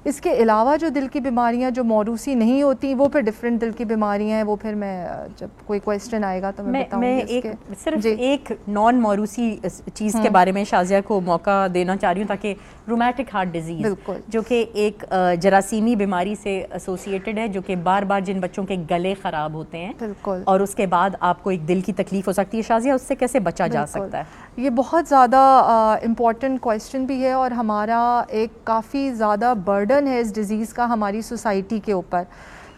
इसके अलावा जो दिल की बीमारियां जो मौरूसी नहीं होती, वो फिर डिफरेंट दिल की बीमारियां हैं। वो फिर मैं जब कोई क्वेश्चन आएगा तो मैं बताऊंगी। सिर्फ एक नॉन मौरूसी चीज़ के बारे में शाजिया को मौका देना चाह रही हूँ, ताकि रूमेटिक हार्ट डिजीज़, जो कि एक जरासीमी बीमारी से एसोसिएटेड है, जो कि बार बार जिन बच्चों के गले ख़राब होते हैं, बिल्कुल, और उसके बाद आपको एक दिल की तकलीफ़ हो सकती है। शाजिया, उससे कैसे बचा जा सकता है? ये बहुत ज़्यादा इम्पॉर्टेंट क्वेश्चन भी है, और हमारा एक काफ़ी ज़्यादा बर्डन है इस डिज़ीज़ का हमारी सोसाइटी के ऊपर,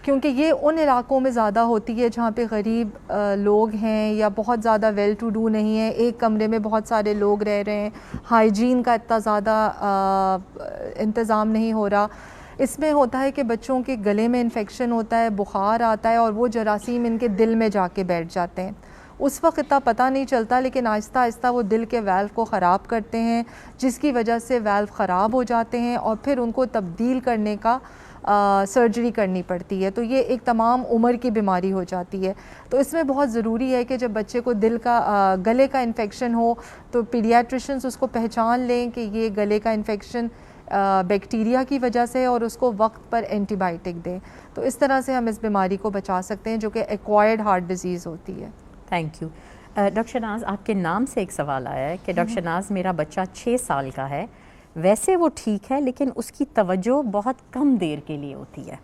क्योंकि ये उन इलाकों में ज़्यादा होती है जहाँ पे गरीब लोग हैं या बहुत ज़्यादा वेल टू डू नहीं है, एक कमरे में बहुत सारे लोग रह रहे हैं, हाइजीन का इतना ज़्यादा इंतज़ाम नहीं हो रहा। इसमें होता है कि बच्चों के गले में इन्फेक्शन होता है, बुखार आता है, और वो जरासीम इनके दिल में जाके बैठ जाते हैं। उस वक्त इतना पता नहीं चलता, लेकिन आहिस्ता आहिस्ता वो दिल के वाल्व को ख़राब करते हैं, जिसकी वजह से वाल्व ख़राब हो जाते हैं और फिर उनको तब्दील करने का सर्जरी करनी पड़ती है। तो ये एक तमाम उम्र की बीमारी हो जाती है। तो इसमें बहुत ज़रूरी है कि जब बच्चे को दिल का गले का इन्फेक्शन हो तो पीडियाट्रिशियंस उसको पहचान लें कि ये गले का इन्फेक्शन बैक्टीरिया की वजह से, और उसको वक्त पर एंटीबायोटिक दें। तो इस तरह से हम इस बीमारी को बचा सकते हैं, जो कि एक्वायर्ड हार्ट डिजीज़ होती है। Thank you. डॉक्टर शहनाज, आपके नाम से एक सवाल आया है कि डॉक्टर शहनाज, मेरा बच्चा 6 साल का है, वैसे वो ठीक है लेकिन उसकी तवज्जो बहुत कम देर के लिए होती है।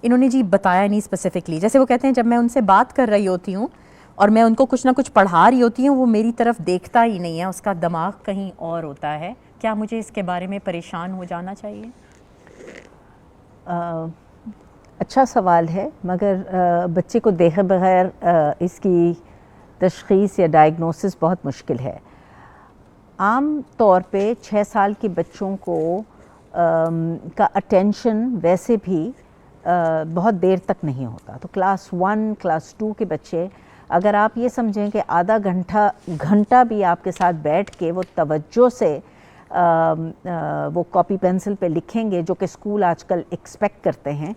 इन्होंने जी बताया नहीं स्पेसिफिकली, जैसे वो कहते हैं जब मैं उनसे बात कर रही होती हूँ और मैं उनको कुछ ना कुछ पढ़ा रही होती हूँ, वो मेरी तरफ देखता ही नहीं है, उसका दिमाग कहीं और होता है। क्या मुझे इसके बारे में परेशान हो जाना चाहिए? अच्छा सवाल है, मगर बच्चे को देखे बगैर इसकी तशख़ीस या डायग्नोसिस बहुत मुश्किल है। आम तौर पे 6 साल के बच्चों को का अटेंशन वैसे भी बहुत देर तक नहीं होता। तो क्लास 1, क्लास 2 के बच्चे, अगर आप ये समझें कि आधा घंटा भी आपके साथ बैठ के वो तवज्जो से वो कॉपी पेंसिल पे लिखेंगे, जो कि स्कूल आजकल एक्सपेक्ट करते हैं,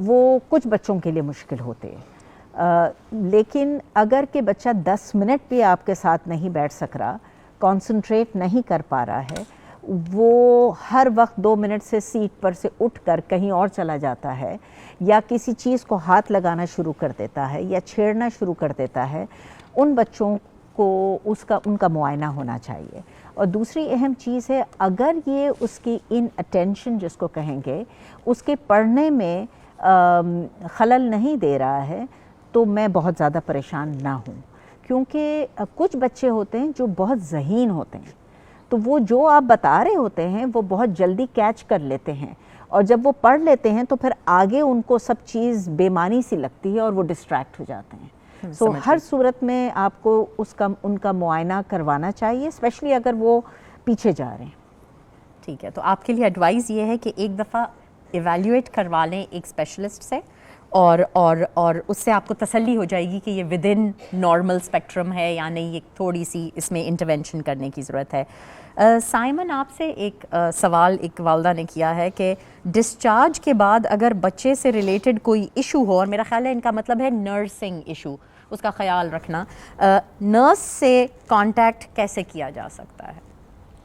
वो कुछ बच्चों के लिए मुश्किल होते हैं। लेकिन अगर के बच्चा 10 मिनट भी आपके साथ नहीं बैठ सक रहा, कंसंट्रेट नहीं कर पा रहा है, वो हर वक्त 2 मिनट से सीट पर से उठकर कहीं और चला जाता है, या किसी चीज़ को हाथ लगाना शुरू कर देता है या छेड़ना शुरू कर देता है, उन बच्चों को उनका मुआयना होना चाहिए। और दूसरी अहम चीज़ है, अगर ये उसकी इन अटेंशन जिसको कहेंगे, उसके पढ़ने में खलल नहीं दे रहा है, तो मैं बहुत ज़्यादा परेशान ना हूँ। क्योंकि कुछ बच्चे होते हैं जो बहुत ज़हीन होते हैं, तो वो जो आप बता रहे होते हैं वो बहुत जल्दी कैच कर लेते हैं, और जब वो पढ़ लेते हैं तो फिर आगे उनको सब चीज़ बेमानी सी लगती है और वो डिस्ट्रैक्ट हो जाते हैं। तो हर सूरत में आपको उनका मुआयना करवाना चाहिए, स्पेशली अगर वो पीछे जा रहे हैं। ठीक है, तो आपके लिए एडवाइस ये है कि एक दफ़ा इवैल्यूएट करवा लें एक स्पेशलिस्ट से, और उससे आपको तसल्ली हो जाएगी कि ये विद इन नॉर्मल स्पेक्ट्रम है या नहीं, एक थोड़ी सी इसमें इंटरवेंशन करने की ज़रूरत है। साइमन, आपसे एक सवाल एक वालदा ने किया है कि डिस्चार्ज के बाद अगर बच्चे से रिलेटेड कोई इशू हो, और मेरा ख्याल है इनका मतलब है नर्सिंग इशू, उसका ख्याल रखना, नर्स से कांटेक्ट कैसे किया जा सकता है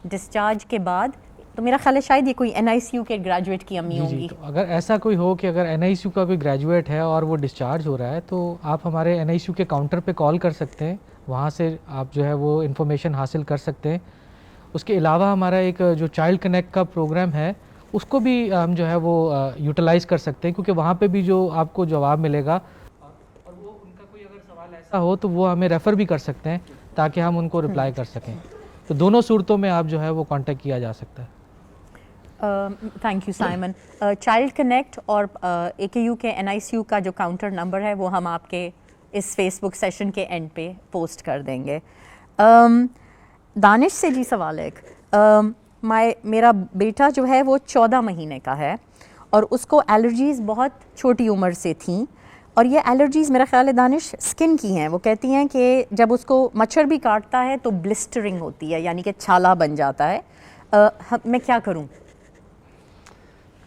डिस्चार्ज के बाद? तो मेरा ख्याल है शायद ये कोई NICU के ग्रेजुएट की अम्मी होंगी। तो अगर ऐसा कोई हो कि अगर NICU का कोई ग्रेजुएट है और वो डिस्चार्ज हो रहा है, तो आप हमारे NICU के काउंटर पे कॉल कर सकते हैं, वहाँ से आप जो है वो इन्फॉर्मेशन हासिल कर सकते हैं। उसके अलावा हमारा एक जो चाइल्ड कनेक्ट का प्रोग्राम है, उसको भी हम जो है वो यूटिलाइज़ कर सकते हैं, क्योंकि वहाँ पे भी जो आपको जवाब मिलेगा, और वो उनका कोई अगर सवाल ऐसा हो तो वो हमें रेफ़र भी कर सकते हैं ताकि हम उनको रिप्लाई कर सकें। तो दोनों सूरतों में आप जो है वो कांटेक्ट किया जा सकता है। Thank you Simon. Child connect और AKU के NICU का जो काउंटर नंबर है वो हम आपके इस फेसबुक सेशन के एंड पे पोस्ट कर देंगे। दानिश से जी सवाल है एक, मेरा बेटा जो है वो 14 महीने का है और उसको एलर्जीज़ बहुत छोटी उम्र से थी, और ये एलर्जीज़ मेरा ख़्याल है दानिश स्किन की हैं। वो कहती हैं कि जब उसको मच्छर भी काटता है तो ब्लिस्टरिंग होती है, यानी कि छाला बन जाता है। मैं क्या करूं?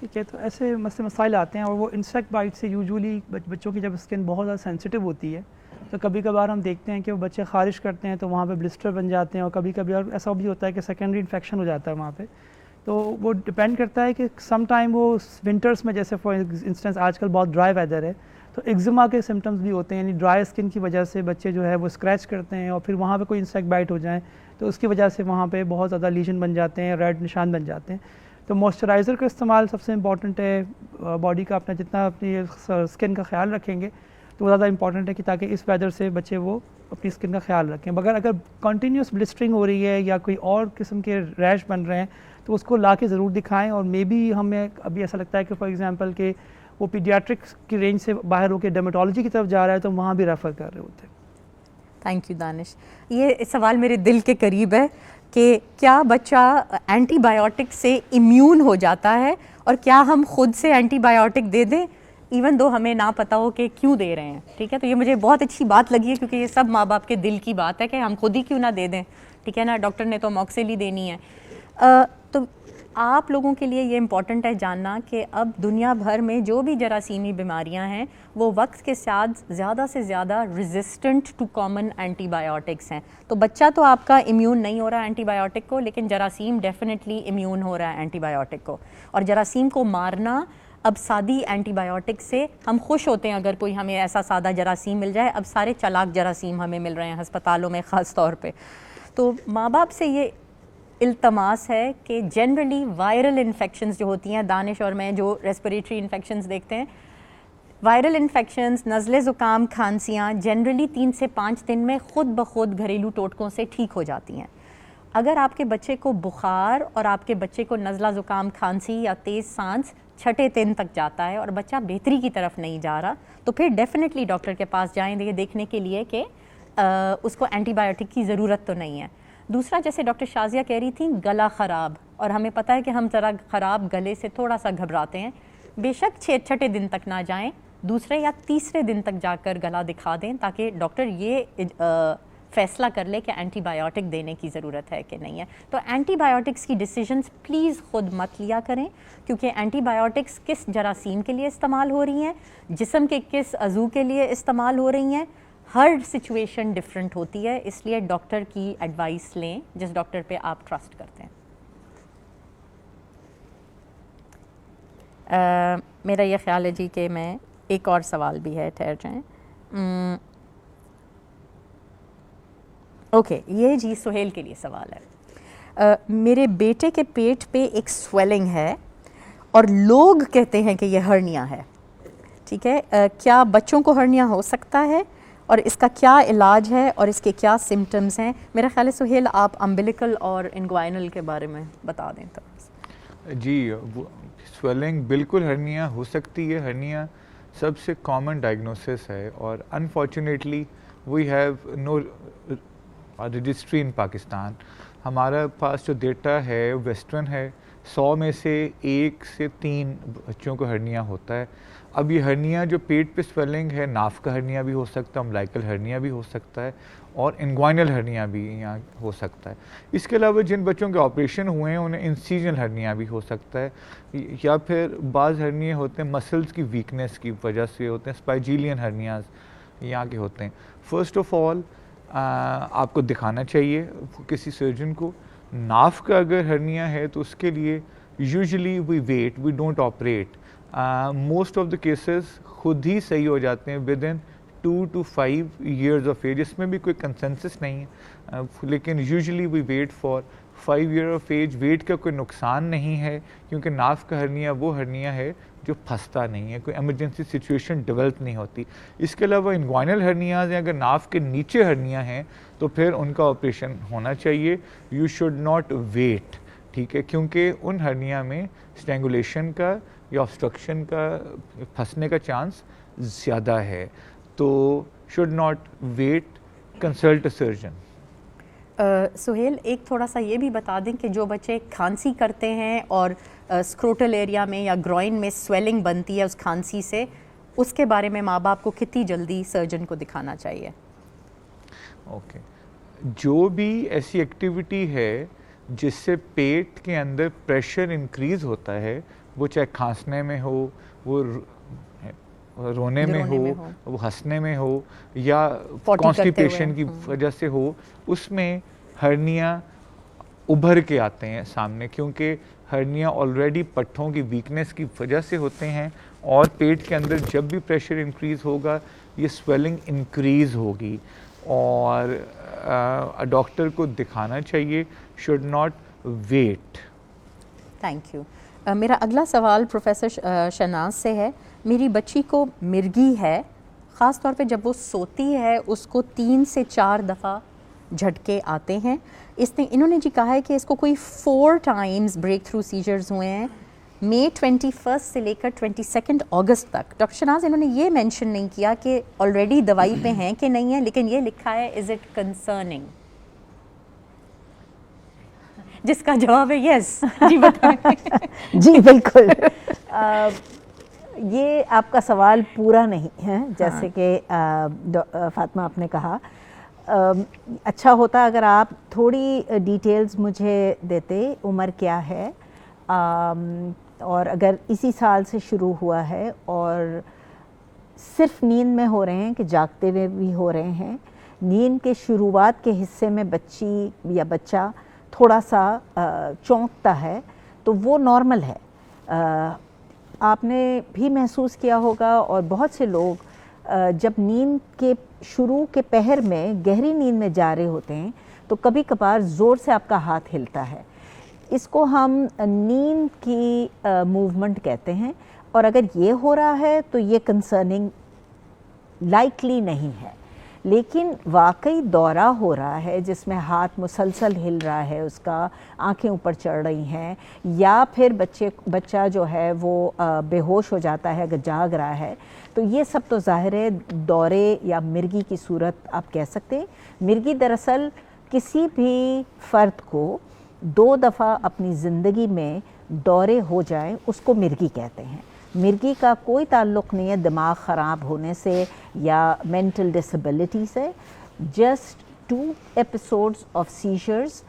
ठीक है, तो ऐसे मसाइल आते हैं और वो इंसेक्ट बाइट से यूजुअली बच्चों की जब स्किन बहुत ज़्यादा सेंसिटिव होती है तो कभी कभार हम देखते हैं कि वो बच्चे खारिश करते हैं तो वहाँ पे ब्लिस्टर बन जाते हैं, और कभी कभी और ऐसा भी होता है कि सेकेंडरी इन्फेक्शन हो जाता है वहाँ पे। तो वो डिपेंड करता है कि सम टाइम वो विंटर्स में, जैसे फॉर इंस्टेंस आजकल बहुत ड्राई वेदर है, तो एक्जिमा के सिम्टम्स भी होते हैं, यानी ड्राई स्किन की वजह से बच्चे जो है वो स्क्रैच करते हैं और फिर वहाँ पे कोई इंसेक्ट बाइट हो जाए तो उसकी वजह से वहाँ पे बहुत ज़्यादा लीजन बन जाते हैं, रेड निशान बन जाते हैं। तो मॉइस्चराइज़र का इस्तेमाल सबसे इम्पॉर्टेंट है। बॉडी का अपना जितना अपनी स्किन का ख्याल रखेंगे तो ज़्यादा इंपॉर्टेंट है कि ताकि इस वेदर से बच्चे वो अपनी स्किन का ख्याल रखें। मगर अगर कंटिन्यूस ब्लिस्टरिंग हो रही है या कोई और किस्म के रैश बन रहे हैं तो उसको ला के ज़रूर दिखाएं, और मे बी हमें अभी ऐसा लगता है कि फॉर एग्जांपल कि वो पीडियाट्रिक्स की रेंज से बाहर होकर डर्मेटोलॉजी की तरफ जा रहा है तो वहाँ भी रेफ़र कर रहे होते हैं। Thank you Danish. ये सवाल मेरे दिल के करीब है कि क्या बच्चा एंटीबायोटिक से इम्यून हो जाता है, और क्या हम खुद से एंटीबायोटिक दे दें इवन दो हमें ना पता हो कि क्यों दे रहे हैं। ठीक है, तो ये मुझे बहुत अच्छी बात लगी है क्योंकि ये सब माँ बाप के दिल की बात है कि हम खुद ही क्यों ना दे दें। ठीक है ना, डॉक्टर ने तो अमोक्सिल ही देनी है। तो आप लोगों के लिए ये इम्पॉर्टेंट है जानना कि अब दुनिया भर में जो भी जरासीमी बीमारियां हैं वो वक्त के साथ ज़्यादा से ज़्यादा रेजिस्टेंट टू कॉमन एंटीबायोटिक्स हैं। तो बच्चा तो आपका इम्यून नहीं हो रहा एंटीबायोटिक को, लेकिन जरासीम डेफिनेटली इम्यून हो रहा है एंटीबायोटिक को। और जरासीम को मारना अब सादी एंटीबायोटिक से हम खुश होते हैं अगर कोई हमें ऐसा सादा जरासीम मिल जाए। अब सारे चालाक जरासीम हमें मिल रहे हैं अस्पतालों में ख़ास तौर पे। तो माँ बाप से ये इल्तमास है कि जनरली वायरल इन्फेक्शंस जो होती हैं, दानिश और मैं जो रेस्पिरेटरी इन्फेक्शंस देखते हैं, वायरल इन्फेक्शंस, नज़ले ज़ुकाम, खांसियाँ जनरली 3 से 5 दिन में ख़ुद ब खुद घरेलू टोटकों से ठीक हो जाती हैं। अगर आपके बच्चे को बुखार और आपके बच्चे को नज़ला ज़ुकाम, खांसी या तेज़ सांस छठे दिन तक जाता है और बच्चा बेहतरी की तरफ नहीं जा रहा, तो फिर डेफिनेटली डॉक्टर के पास जाएं ये देखने के लिए कि उसको एंटीबायोटिक की ज़रूरत तो नहीं है। दूसरा, जैसे डॉक्टर शाजिया कह रही थी, गला ख़राब, और हमें पता है कि हम ज़रा ख़राब गले से थोड़ा सा घबराते हैं। बेशक छठे दिन तक ना जाएं, दूसरे या तीसरे दिन तक जाकर गला दिखा दें ताकि डॉक्टर ये फ़ैसला कर ले कि एंटीबायोटिक देने की ज़रूरत है कि नहीं है। तो एंटीबायोटिक्स की डिसीजंस प्लीज़ ख़ुद मत लिया करें, क्योंकि एंटीबायोटिक्स किस जरासीम के लिए इस्तेमाल हो रही हैं, जिस्म के किस अज़ू के लिए इस्तेमाल हो रही हैं, हर सिचुएशन डिफरेंट होती है। इसलिए डॉक्टर की एडवाइस लें जिस डॉक्टर पे आप ट्रस्ट करते हैं। मेरा ये ख्याल है जी कि मैं एक और सवाल भी है, ठहर जाएं। ओके, ये जी सुहेल के लिए सवाल है। मेरे बेटे के पेट पे एक स्वेलिंग है और लोग कहते हैं कि ये हर्निया है। ठीक है, क्या बच्चों को हर्निया हो सकता है और इसका क्या इलाज है और इसके क्या सिम्टम्स हैं? मेरा ख्याल है सुहेल आप अम्बिलिकल और इंग्वाइनल के बारे में बता दें तो। जी, स्वेलिंग बिल्कुल हर्निया हो सकती है। हर्निया सबसे कॉमन डायग्नोसिस है और unfortunately we have no registry in Pakistan. हमारा पास जो डेटा है वेस्टर्न है, 100 में से 1 से 3 बच्चों को हर्निया होता है। अब ये हर्निया जो पेट पे स्वेलिंग है, नाफ का हर्निया भी हो सकता है, अम्बिलिकल हर्निया भी हो सकता है और इंग्वाइनल हर्निया भी यहाँ हो सकता है। इसके अलावा जिन बच्चों के ऑपरेशन हुए हैं उन्हें इंसीजनल हर्निया भी हो सकता है, या फिर बाज़ हर्निया होते हैं मसल्स की वीकनेस की वजह से होते हैं, स्पाइजीलियन हर्नियाज यहाँ के होते हैं। फर्स्ट ऑफ ऑल आपको दिखाना चाहिए किसी सर्जन को। नाफ का अगर हर्निया है तो उसके लिए usually we wait, we don't operate. Most of the cases खुद ही सही हो जाते हैं within 2 to 5 years of age. इसमें भी कोई कंसेंसस नहीं है, लेकिन usually we wait for 5 years of age. Wait का कोई नुकसान नहीं है क्योंकि नाफ का हर्निया वो हर्निया है जो फंसता नहीं है, कोई एमरजेंसी सिचुएशन डेवलप नहीं होती। इसके अलावा इंग्वाइनल हर्नियाज हैं, अगर नाफ के नीचे हर्निया हैं तो फिर उनका ऑपरेशन होना चाहिए। यू शुड नॉट वेट, ठीक है, क्योंकि उन हर्निया में स्ट्रैंगुलेशन का या ऑब्स्ट्रक्शन का फंसने का चांस ज़्यादा है। तो should not wait, consult a surgeon. Suhail, एक थोड़ा सा ये भी बता दें कि जो बच्चे खांसी करते हैं और स्क्रोटल एरिया में या ग्रॉइन में स्वेलिंग बनती है उस खांसी से, उसके बारे में माँ बाप को कितनी जल्दी सर्जन को दिखाना चाहिए? ओके, जो भी ऐसी एक्टिविटी है जिससे पेट के अंदर प्रेशर इंक्रीज होता है, वो चाहे खांसने में हो, वो रोने में हो, वो हंसने में हो, या कॉन्स्टिपेशन की वजह से हो, उसमें हर्निया उभर के आते हैं सामने, क्योंकि हर्निया ऑलरेडी पट्ठों की वीकनेस की वजह से होते हैं, और पेट के अंदर जब भी प्रेशर इंक्रीज होगा ये स्वेलिंग इंक्रीज होगी, और डॉक्टर को दिखाना चाहिए, should not wait. Thank you. मेरा अगला सवाल प्रोफेसर शहनाज से है। मेरी बच्ची को मिर्गी है, ख़ास तौर पे जब वो सोती है उसको 3 से 4 दफ़ा झटके आते हैं। इन्होंने जी कहा है कि इसको कोई 4 टाइम्स ब्रेक थ्रू सीजर्स हुए हैं मई 21 से लेकर 22 अगस्त तक। डॉक्टर शहनाज, इन्होंने ये मेंशन नहीं किया कि ऑलरेडी दवाई पे हैं कि नहीं है, लेकिन ये लिखा है इज़ इट कंसर्निंग, जिसका जवाब है यस। जी बताएं। जी बिल्कुल। ये आपका सवाल पूरा नहीं है, जैसे कि फातिमा आपने कहा। अच्छा होता अगर आप थोड़ी डिटेल्स मुझे देते, उम्र क्या है, और अगर इसी साल से शुरू हुआ है और सिर्फ नींद में हो रहे हैं कि जागते हुए भी हो रहे हैं, नींद के शुरुआत के हिस्से में बच्ची या बच्चा थोड़ा सा चौंकता है, तो वो नॉर्मल है। आपने भी महसूस किया होगा, और बहुत से लोग जब नींद के शुरू के पहर में गहरी नींद में जा रहे होते हैं तो कभी कभार ज़ोर से आपका हाथ हिलता है। इसको हम नींद की मूवमेंट कहते हैं, और अगर ये हो रहा है तो ये कंसर्निंग लाइकली नहीं है। लेकिन वाकई दौरा हो रहा है जिसमें हाथ मुसलसल हिल रहा है, उसका आंखें ऊपर चढ़ रही हैं, या फिर बच्चा जो है वो बेहोश हो जाता है अगर जाग रहा है, तो ये सब तो ज़ाहिर है दौरे या मिर्गी की सूरत आप कह सकते हैं। मिर्गी दरअसल किसी भी फ़र्द को 2 दफ़ा अपनी ज़िंदगी में दौरे हो जाए उसको मिर्गी कहते हैं। मिर्गी का कोई ताल्लुक़ नहीं है दिमाग ख़राब होने से या मेंटल डिसेबिलिटी से, just 2 episodes of seizures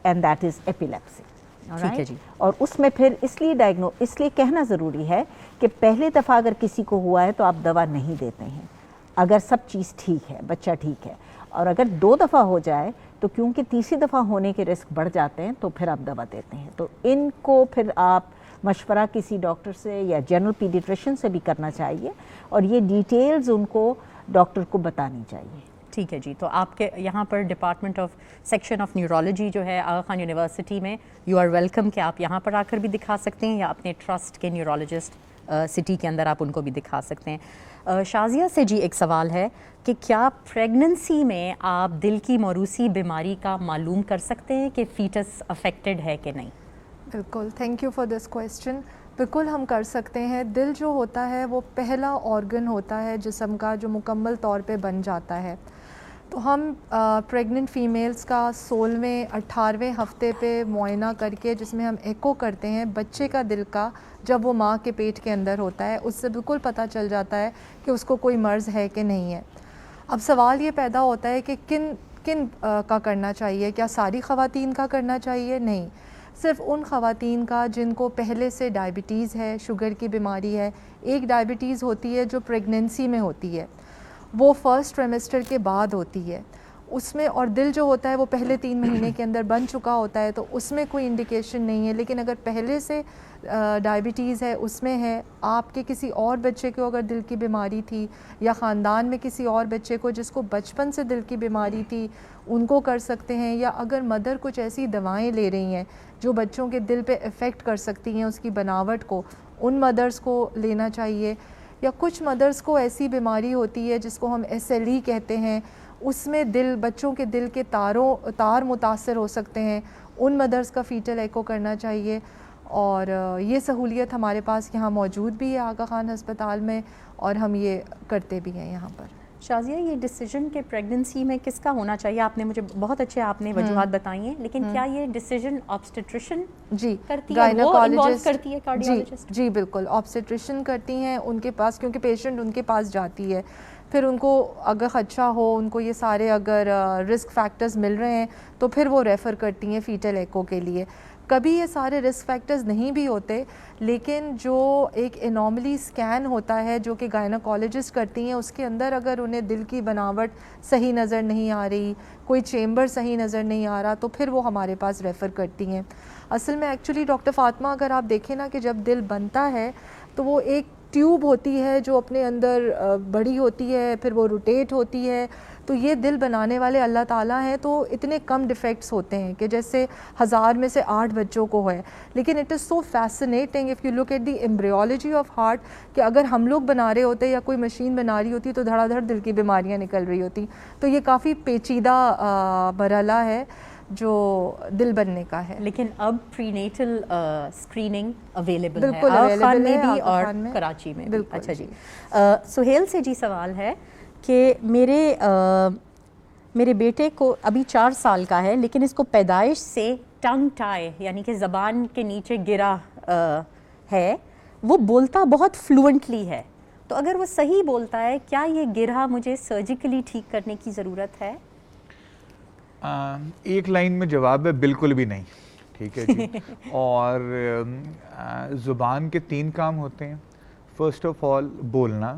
and that is epilepsy. ठीक है जी। और उसमें फिर इसलिए कहना ज़रूरी है कि पहले दफ़ा अगर किसी को हुआ है तो आप दवा नहीं देते हैं, अगर सब चीज़ ठीक है, बच्चा ठीक है। और अगर 2 दफ़ा हो जाए तो क्योंकि तीसरी दफ़ा होने के रिस्क बढ़ जाते हैं तो फिर आप दवा देते हैं। तो इनको फिर आप मशवरा किसी डॉक्टर से या जनरल पीडियाट्रिशियन से भी करना चाहिए, और ये डिटेल्स उनको डॉक्टर को बतानी चाहिए। ठीक है जी। तो आपके यहाँ पर department of section of neurology जो है आगा खान यूनिवर्सिटी में, यू आर वेलकम कि आप यहाँ पर आकर भी दिखा सकते हैं, या अपने ट्रस्ट के न्यूरोलॉजिस्ट सिटी के अंदर आप उनको भी दिखा सकते हैं। शाजिया से जी एक सवाल है कि क्या प्रेगनेंसी में आप दिल की मौरूसी बीमारी का मालूम कर सकते हैं कि फीटस अफेक्टेड है कि नहीं? बिल्कुल, thank you for this question. बिल्कुल हम कर सकते हैं। दिल जो होता है वो पहला ऑर्गन होता है जिस्म का जो मुकम्मल तौर पे बन जाता है। तो हम प्रेग्नेंट फ़ीमेल्स का 16वें 18वें हफ्ते पे मुआयना करके, जिसमें हम एको करते हैं बच्चे का दिल का, जब वो माँ के पेट के अंदर होता है, उससे बिल्कुल पता चल जाता है कि उसको कोई मर्ज़ है कि नहीं है। अब सवाल ये पैदा होता है कि किन का करना चाहिए, क्या सारी ख़वातीन का करना चाहिए? नहीं, सिर्फ उन ख़वातीन का जिनको पहले से डायबिटीज़ है, शुगर की बीमारी है। एक डायबिटीज़ होती है जो प्रेगनेंसी में होती है, वो फर्स्ट ट्राइमेस्टर के बाद होती है उसमें, और दिल जो होता है वो पहले 3 महीने के अंदर बन चुका होता है, तो उसमें कोई इंडिकेशन नहीं है। लेकिन अगर पहले से डायबिटीज़ है, उसमें है, आपके किसी और बच्चे को अगर दिल की बीमारी थी, या ख़ानदान में किसी और बच्चे को जिसको बचपन से दिल की बीमारी थी, उनको कर सकते हैं। या अगर मदर कुछ ऐसी दवाएं ले रही हैं जो बच्चों के दिल पे इफ़ेक्ट कर सकती हैं उसकी बनावट को, उन मदर्स को लेना चाहिए। या कुछ मदर्स को ऐसी बीमारी होती है जिसको हम SLE कहते हैं, उसमें बच्चों के दिल के तार मुतासर हो सकते हैं, उन मदर्स का फ़ीटल एको करना चाहिए। और ये सहूलियत हमारे पास यहाँ मौजूद भी है आगा खान अस्पताल में, और हम ये करते भी हैं यहाँ पर। शाजिया, ये डिसीजन के प्रेगनेंसी में किसका होना चाहिए? आपने मुझे बहुत अच्छे आपने वजूहात बताई हैं, लेकिन क्या ये डिसीजन ऑब्स्टेट्रिशियन जी करती है, वो इन्वॉल्व करती है कार्डियोलॉजिस्ट? जी बिल्कुल, ऑब्स्टेट्रिशियन करती हैं उनके पास, क्योंकि पेशेंट उनके पास जाती है, फिर उनको अगर खदशा हो, उनको ये सारे अगर रिस्क फैक्टर्स मिल रहे हैं तो फिर वो रेफ़र करती हैं फीटल एको के लिए। कभी ये सारे रिस्क फैक्टर्स नहीं भी होते, लेकिन जो एक एनॉमली स्कैन होता है जो कि गायनेकोलॉजिस्ट करती हैं, उसके अंदर अगर उन्हें दिल की बनावट सही नज़र नहीं आ रही, कोई चेम्बर सही नज़र नहीं आ रहा, तो फिर वो हमारे पास रेफ़र करती हैं। असल में एक्चुअली डॉक्टर फ़ातिमा, अगर आप देखें ना कि जब दिल बनता है तो वो एक ट्यूब होती है जो अपने अंदर बड़ी होती है, फिर वो रोटेट होती है। तो ये दिल बनाने वाले अल्लाह ताला हैं, तो इतने कम डिफेक्ट्स होते हैं कि जैसे 1000 में से 8 बच्चों को है। लेकिन it is so fascinating if you look at the embryology of heart कि अगर हम लोग बना रहे होते या कोई मशीन बना रही होती तो धड़ाधड़ दिल की बीमारियाँ निकल रही होती। तो ये काफ़ी पेचीदा मरहला है जो दिल बनने का है। लेकिन अब प्रीनेटल स्क्रीनिंग अवेलेबल है, बिल्कुल आगा खान में है, भी आगा और खान में। कराची में भी। बिल्कुल अच्छा जी, सुहेल से जी सवाल है कि मेरे बेटे को अभी 4 साल का है, लेकिन इसको पैदाइश से टंग टाई यानी कि ज़बान के नीचे गिरा है। वो बोलता बहुत फ्लुएंटली है, तो अगर वो सही बोलता है, क्या ये गिरा मुझे सर्जिकली ठीक करने की ज़रूरत है? एक लाइन में जवाब है बिल्कुल भी नहीं, ठीक है जी। और ज़ुबान के 3 काम होते हैं। फर्स्ट ऑफ ऑल बोलना,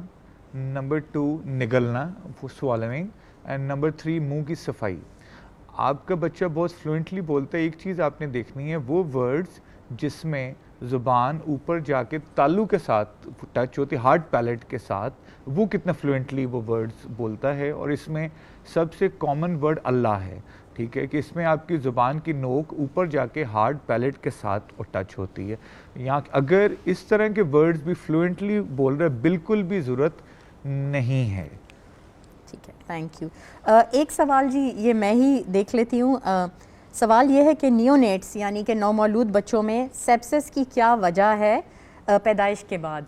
नंबर 2 निगलना, स्वॉलोइंग, एंड नंबर 3 मुंह की सफाई। आपका बच्चा बहुत फ्लुएंटली बोलता है, एक चीज़ आपने देखनी है, वो वर्ड्स जिसमें ज़ुबान ऊपर जाके तालू के साथ टच होती है, हार्ड पैलेट के साथ, वो कितना फ्लुएंटली वो वर्ड्स बोलता है। और इसमें सबसे कॉमन वर्ड अल्लाह है, ठीक है, कि इसमें आपकी ज़ुबान की नोक ऊपर जाके हार्ड पैलेट के साथ और टच होती है। यहाँ अगर इस तरह के वर्ड्स भी फ्लुएंटली बोल रहे, बिल्कुल भी ज़रूरत नहीं है। ठीक है, थैंक यू। एक सवाल जी, ये मैं ही देख लेती हूँ। सवाल ये है कि नियोनेट्स यानी कि नौमौलूद बच्चों में सेप्सिस की क्या वजह है पैदाइश के बाद?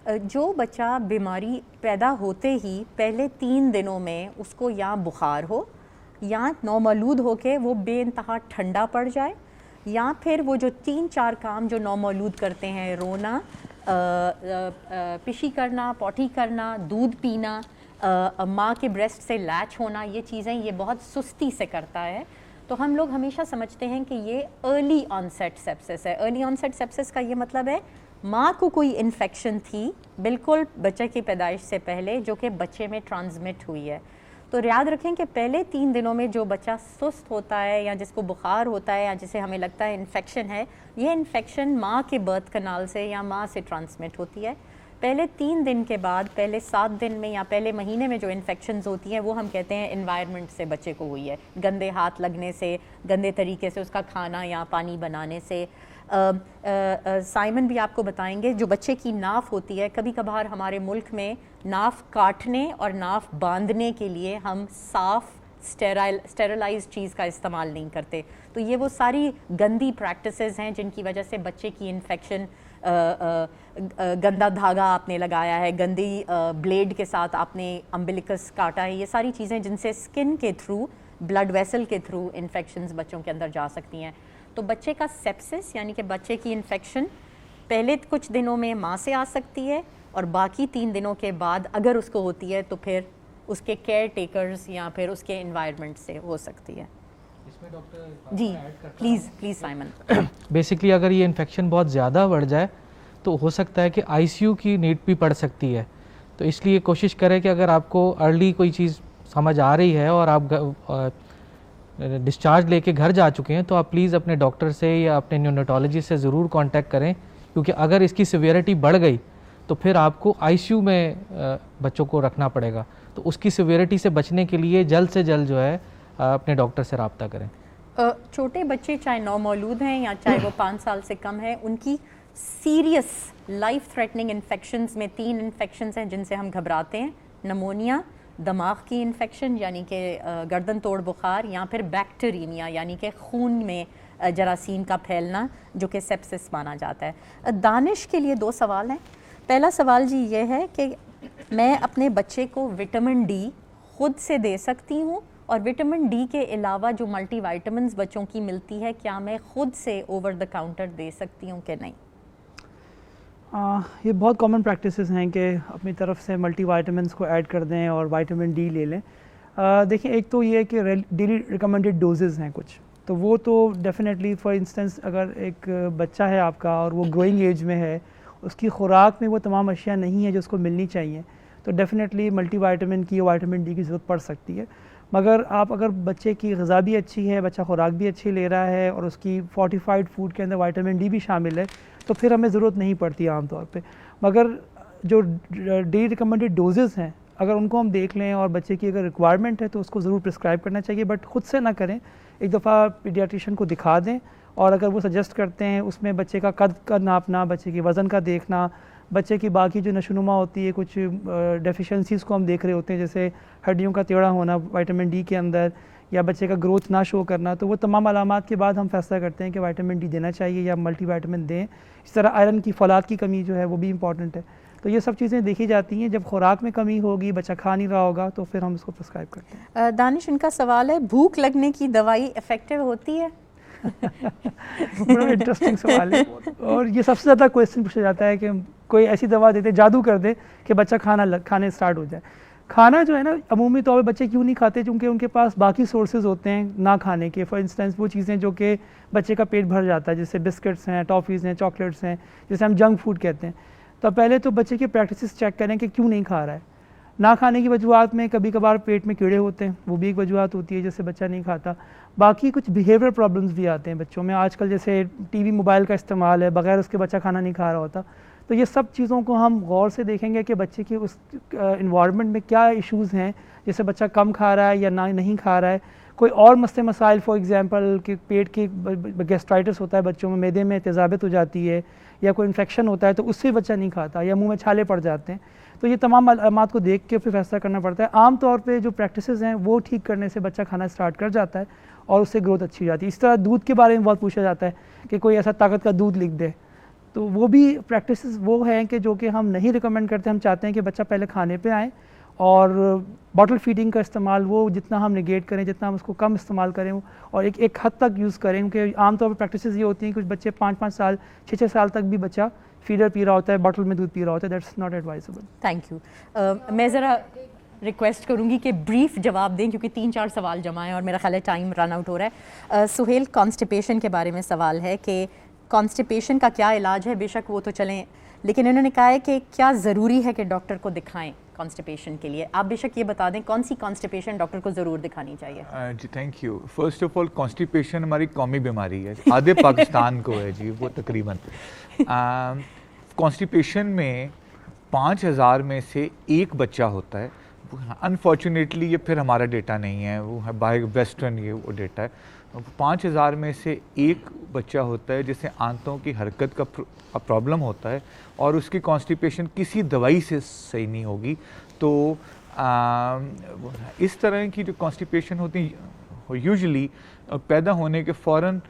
जो बच्चा बीमारी पैदा होते ही पहले 3 दिनों में उसको या बुखार हो, या नौमौलूद हो के वो बेइंतहा ठंडा पड़ जाए, या फिर वो जो 3-4 काम जो नौमौलूद करते हैं, रोना, पिशी करना, पॉटी करना, दूध पीना, माँ के ब्रेस्ट से लैच होना, ये चीज़ें ये बहुत सुस्ती से करता है। तो हम लोग हमेशा समझते हैं कि ये अर्ली ऑनसेट सेप्सिस है। अर्ली ऑनसेट सेप्सिस का ये मतलब है माँ को कोई इन्फेक्शन थी बिल्कुल बच्चे की पैदाइश से पहले, जो कि बच्चे में ट्रांसमिट हुई है। तो याद रखें कि पहले 3 दिनों में जो बच्चा सुस्त होता है या जिसको बुखार होता है या जिसे हमें लगता है इन्फेक्शन है, ये इन्फेक्शन माँ के बर्थ कनाल से या माँ से ट्रांसमिट होती है। पहले 3 दिन के बाद, पहले 7 दिन में या पहले महीने में जो इन्फेक्शंस होती हैं वो हम कहते हैं एनवायरनमेंट से बच्चे को हुई है, गंदे हाथ लगने से, गंदे तरीके से उसका खाना या पानी बनाने से। साइमन भी आपको बताएंगे, जो बच्चे की नाफ होती है, कभी कभार हमारे मुल्क में नाफ काटने और नाफ बांधने के लिए हम साफ़ स्टेरलाइज चीज़ का इस्तेमाल नहीं करते। तो ये वो सारी गंदी प्रैक्टिसेस हैं जिनकी वजह से बच्चे की इन्फेक्शन, गंदा धागा आपने लगाया है, गंदी ब्लेड के साथ आपने अम्बिलिकस काटा है, ये सारी चीज़ें जिनसे स्किन के थ्रू, ब्लड वेसल के थ्रू इन्फेक्शंस बच्चों के अंदर जा सकती हैं। तो बच्चे का सेप्सिस यानी कि बच्चे की इन्फेक्शन पहले कुछ दिनों में माँ से आ सकती है, और बाकी 3 दिनों के बाद अगर उसको होती है तो फिर उसके केयर टेकर्स या फिर उसके इन्वायरमेंट से हो सकती है। इसमें doctor ji please Simon. Basically अगर ये इन्फेक्शन बहुत ज़्यादा बढ़ जाए तो हो सकता है कि आईसीयू की नीड भी पड़ सकती है। तो इसलिए कोशिश करें कि अगर आपको अर्ली कोई चीज़ समझ आ रही है और आप डिस्चार्ज लेके घर जा चुके हैं, तो आप प्लीज़ अपने डॉक्टर से या अपने न्यूनेटोलॉजिस्ट से ज़रूर कांटेक्ट करें, क्योंकि अगर इसकी सिवियरिटी बढ़ गई तो फिर आपको आईसीयू में बच्चों को रखना पड़ेगा। तो उसकी सिवियरिटी से बचने के लिए जल्द से जल्द जो है अपने डॉक्टर से रब्ता करें। छोटे बच्चे चाहे नौमौलूद हैं या चाहे वो 5 साल से कम है, उनकी सीरियस लाइफ थ्रेटनिंग इन्फेक्शंस में 3 इन्फेक्शंस हैं जिनसे हम घबराते हैं। नमोनिया, दिमाग की इन्फेक्शन यानी कि गर्दन तोड़ बुखार, या फिर बैक्टीरिया यानी कि खून में जरासीम का फैलना, जो कि सेप्सिस माना जाता है। दानिश के लिए 2 सवाल हैं। पहला सवाल जी ये है कि मैं अपने बच्चे को विटामिन डी खुद से दे सकती हूँ, और विटामिन डी के अलावा जो मल्टीविटामिन्स बच्चों की मिलती है, क्या मैं खुद से ओवर द काउंटर दे सकती हूँ कि नहीं? ये बहुत कॉमन प्रैक्टिसेस हैं कि अपनी तरफ से मल्टीविटामिन्स को ऐड कर दें और विटामिन डी ले लें। देखिए, एक तो ये है कि डेली रिकमेंडेड डोजेज़ हैं कुछ, तो वो तो डेफिनेटली, फॉर इंस्टेंस अगर एक बच्चा है आपका और वो ग्रोइंग एज में है, उसकी खुराक में वो तमाम अशिया नहीं है जो उसको मिलनी चाहिए, तो डेफिनेटली मल्टीविटामिन की, विटामिन डी की ज़रूरत पड़ सकती है। मगर अगर बच्चे की ग़िज़ा भी अच्छी है, बच्चा खुराक भी अच्छी ले रहा है और उसकी फोर्टिफाइड फूड के अंदर विटामिन डी भी शामिल है, तो फिर हमें ज़रूरत नहीं पड़ती आम तौर पे। मगर जो डेली रिकमेंडेड डोजेज़ हैं, अगर उनको हम देख लें और बच्चे की अगर रिक्वायरमेंट है तो उसको ज़रूर प्रिस्क्राइब करना चाहिए, बट ख़ुद से ना करें। एक दफ़ा पीडियाट्रिशियन को दिखा दें, और अगर वो सजेस्ट करते हैं उसमें बच्चे का कद का नापना, बच्चे के वज़न का देखना, बच्चे की बाकी जो नशोनुमा होती है, कुछ डेफिशिएंसीज़ को हम देख रहे होते हैं, जैसे हड्डियों का टेढ़ा होना विटामिन डी के अंदर, या बच्चे का ग्रोथ ना शो करना, तो वो तमाम अलामात के बाद हम फैसला करते हैं कि विटामिन डी देना चाहिए या मल्टीविटामिन दें। इस तरह आयरन की फौलाद की कमी जो है वो भी इम्पॉर्टेंट है। तो ये सब चीज़ें देखी जाती हैं। जब खुराक में कमी होगी, बच्चा खा नहीं रहा होगा, तो फिर हम इसको प्रिस्क्राइब करते हैं। दानिश, इनका सवाल है, भूख लगने की दवाई इफ़ेक्टिव होती है? बड़ा इंटरेस्टिंग सवाल है, और ये सबसे ज़्यादा क्वेश्चन पूछा जाता है कि कोई ऐसी दवा देते, जादू कर दे कि बच्चा खाने स्टार्ट हो जाए। खाना जो है ना, अमूमी तौर पे बच्चे क्यों नहीं खाते? क्योंकि उनके पास बाकी सोर्सेज होते हैं ना खाने के। फॉर इंस्टेंस वो चीज़ें जो कि बच्चे का पेट भर जाता है, जैसे बिस्किट्स हैं, टॉफ़ीज़ हैं, चॉकलेट्स हैं, जिसे हम जंक फूड कहते हैं। तो पहले तो बच्चे की प्रैक्टिस चेक करें कि क्यों नहीं खा रहा है। ना खाने की वजूहत में कभी कभार पेट में कीड़े होते हैं, वो भी एक वजूहत होती है जिससे बच्चा नहीं खाता। बाकी कुछ बिहेवियर प्रॉब्लम्स भी आते हैं बच्चों में आजकल, जैसे टीवी मोबाइल का इस्तेमाल है, बगैर उसके बच्चा खाना नहीं खा रहा होता। तो ये सब चीज़ों को हम गौर से देखेंगे कि बच्चे के उस इन्वायरमेंट में क्या इश्यूज़ हैं, जैसे बच्चा कम खा रहा है या ना नहीं खा रहा है। कोई और मसले मसाइल, फॉर एग्जांपल कि पेट के गैस्ट्राइटिस होता है बच्चों में, मैदे में तेज़ाबियत हो जाती है, या कोई इन्फेक्शन होता है तो उससे बच्चा नहीं खाता, या मुंह में छाले पड़ जाते हैं। तो ये तमाम अलामात को देख के फिर फैसला करना पड़ता है। आम तौर पे जो प्रैक्टिसेस हैं वो ठीक करने से बच्चा खाना स्टार्ट कर जाता है और उससे ग्रोथ अच्छी हो जाती है। इस तरह दूध के बारे में बहुत पूछा जाता है कि कोई ऐसा ताकत का दूध लिख दे, तो वो भी प्रैक्टिसेस वो हैं कि जो कि हम नहीं रिकमेंड करते। हम चाहते हैं कि बच्चा पहले खाने पे आए, और बॉटल फीडिंग का इस्तेमाल वो जितना हम निगेट करें, जितना हम उसको कम इस्तेमाल करें, और एक हद तक यूज़ करें। क्योंकि आमतौर पर प्रैक्टिसेस ये होती हैं, कुछ बच्चे 5-5 साल 6-6 साल तक भी बच्चा फीडर पी रहा होता है, बॉटल में दूध पी रहा होता है। That's not advisable. Thank you. मैं ज़रा रिक्वेस्ट करूंगी कि ब्रीफ जवाब दें, क्योंकि 3-4 सवाल जमा हैं और मेरा ख्याल है टाइम रन आउट हो रहा है। सुहेल, कॉन्स्टिपेशन के बारे में सवाल है कि कॉन्स्टिपेशन का क्या इलाज है? बेशक वो तो चलें, लेकिन इन्होंने कहा है कि क्या ज़रूरी है कि डॉक्टर को दिखाएं कॉन्स्टिपेशन के लिए? आप बेशक ये बता दें कौन सी कॉन्स्टिपेशन डॉक्टर को ज़रूर दिखानी चाहिए। जी thank you. First of all, constipation हमारी कौमी बीमारी है, आधे पाकिस्तान को है जी वो तकरीबन। कॉन्स्टिपेशन में 5000 में से एक बच्चा होता है। अनफॉर्चुनेटली ये फिर हमारा डेटा नहीं है, वो है बाय वेस्टर्न ये वो डेटा है। 5000 में से एक बच्चा होता है जिसे आंतों की हरकत का प्रॉब्लम होता है, और उसकी कॉन्स्टिपेशन किसी दवाई से सही नहीं होगी। तो इस तरह की जो कॉन्स्टिपेशन होती है यूजुअली पैदा होने के फ़ौरन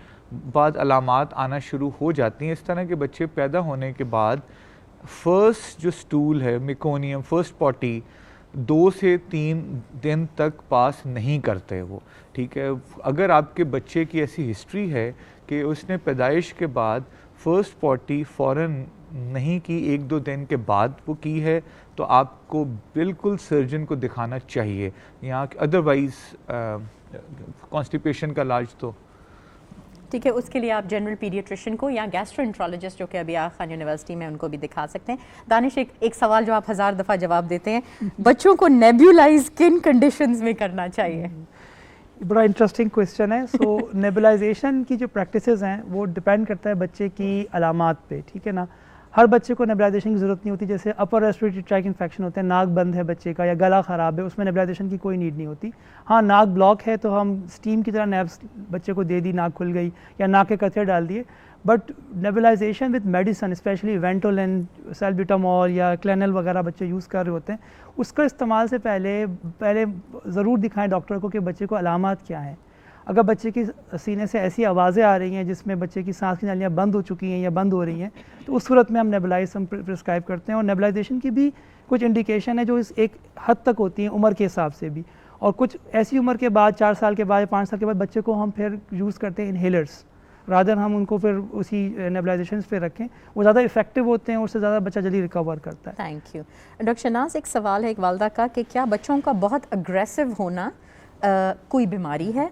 बाद अलामात आना शुरू हो जाती हैं। इस तरह के बच्चे पैदा होने के बाद फर्स्ट जो स्टूल है, मेकोनियम, फर्स्ट पॉटी 2 से 3 दिन तक पास नहीं करते वो, ठीक है। अगर आपके बच्चे की ऐसी हिस्ट्री है कि उसने पैदाइश के बाद फर्स्ट पॉटी फ़ौरन नहीं की, 1-2 दिन के बाद वो की है, तो आपको बिल्कुल सर्जन को दिखाना चाहिए। यहाँ अदरवाइज़ कॉन्स्टिपेशन का इलाज तो ठीक है, उसके लिए आप जनरल पीडियाट्रिशियन को या गैस्ट्रोएंट्रोलॉजिस्ट जो कि अभी आगा खान यूनिवर्सिटी में, उनको भी दिखा सकते हैं। दानिश, एक सवाल जो आप 1000 दफ़ा जवाब देते हैं, बच्चों को नेबुलाइज किन कंडीशंस में करना चाहिए? बड़ा इंटरेस्टिंग क्वेश्चन है। सो नेबुलाइजेशन की जो प्रैक्टिसेस हैं वो डिपेंड करता है बच्चे की अलामात पे, ठीक है ना। हर बच्चे को नेबुलाइजेशन की ज़रूरत नहीं होती। जैसे अपर रेस्पिरेटरी ट्रैक इन्फेक्शन होते हैं, नाक बंद है बच्चे का या गला ख़राब है, उसमें नेबुलाइजेशन की कोई नीड नहीं होती। हाँ, नाक ब्लॉक है तो हम स्टीम की तरह नेब्स बच्चे को दे दी, नाक खुल गई, या नाक के कतरे डाल दिए। But nebulization with medicine, specially Ventolin, salbutamol या क्लेनल वगैरह बच्चे यूज़ कर रहे होते हैं, उसका इस्तेमाल से पहले ज़रूर दिखाएं डॉक्टर को कि बच्चे को अलामात क्या हैं। अगर बच्चे की सीने से ऐसी आवाज़ें आ रही हैं जिसमें बच्चे की सांस की नालियाँ बंद हो चुकी हैं या बंद हो रही हैं, तो उस सूरत में हम नेबुलाइज हम प्रिस्क्राइब करते हैं। और नेबुलाइजेशन की भी कुछ इंडिकेशन है जो इस एक हद तक होती हैं उम्र के हिसाब से भी, और कुछ ऐसी उम्र के बाद 4 साल के बाद या 5 साल के बाद बच्चे को हम फिर यूज़ करते हैं इनहेलर्स, रादर हम उनको फिर उसी नेबुलाइजेशन पे रखें, वो ज़्यादा इफेक्टिव होते हैं, उससे ज़्यादा बच्चा जल्दी रिकवर करता है। Thank you. डॉक्टर शनाज, एक सवाल है एक वालदा का कि क्या बच्चों का बहुत अग्रेसिव होना कोई बीमारी है?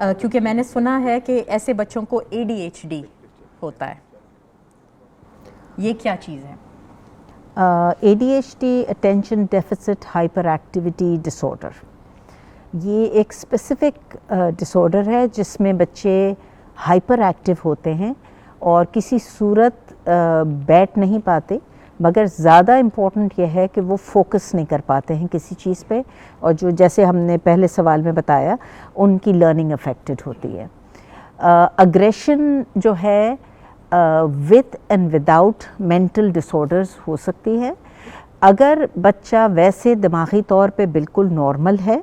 क्योंकि मैंने सुना है कि ऐसे बच्चों को ADHD होता है, ये क्या चीज़ है? ADHD attention deficit hyper activity disorder, ये एक स्पेसिफिक डिसऑर्डर है जिसमें बच्चे हाइपर एक्टिव होते हैं और किसी सूरत बैठ नहीं पाते, मगर ज़्यादा इम्पोर्टेंट यह है कि वो फोकस नहीं कर पाते हैं किसी चीज़ पे, और जो जैसे हमने पहले सवाल में बताया उनकी लर्निंग अफेक्टेड होती है। अग्रेशन जो है with and without mental disorders हो सकती है। अगर बच्चा वैसे दिमागी तौर पे बिल्कुल नॉर्मल है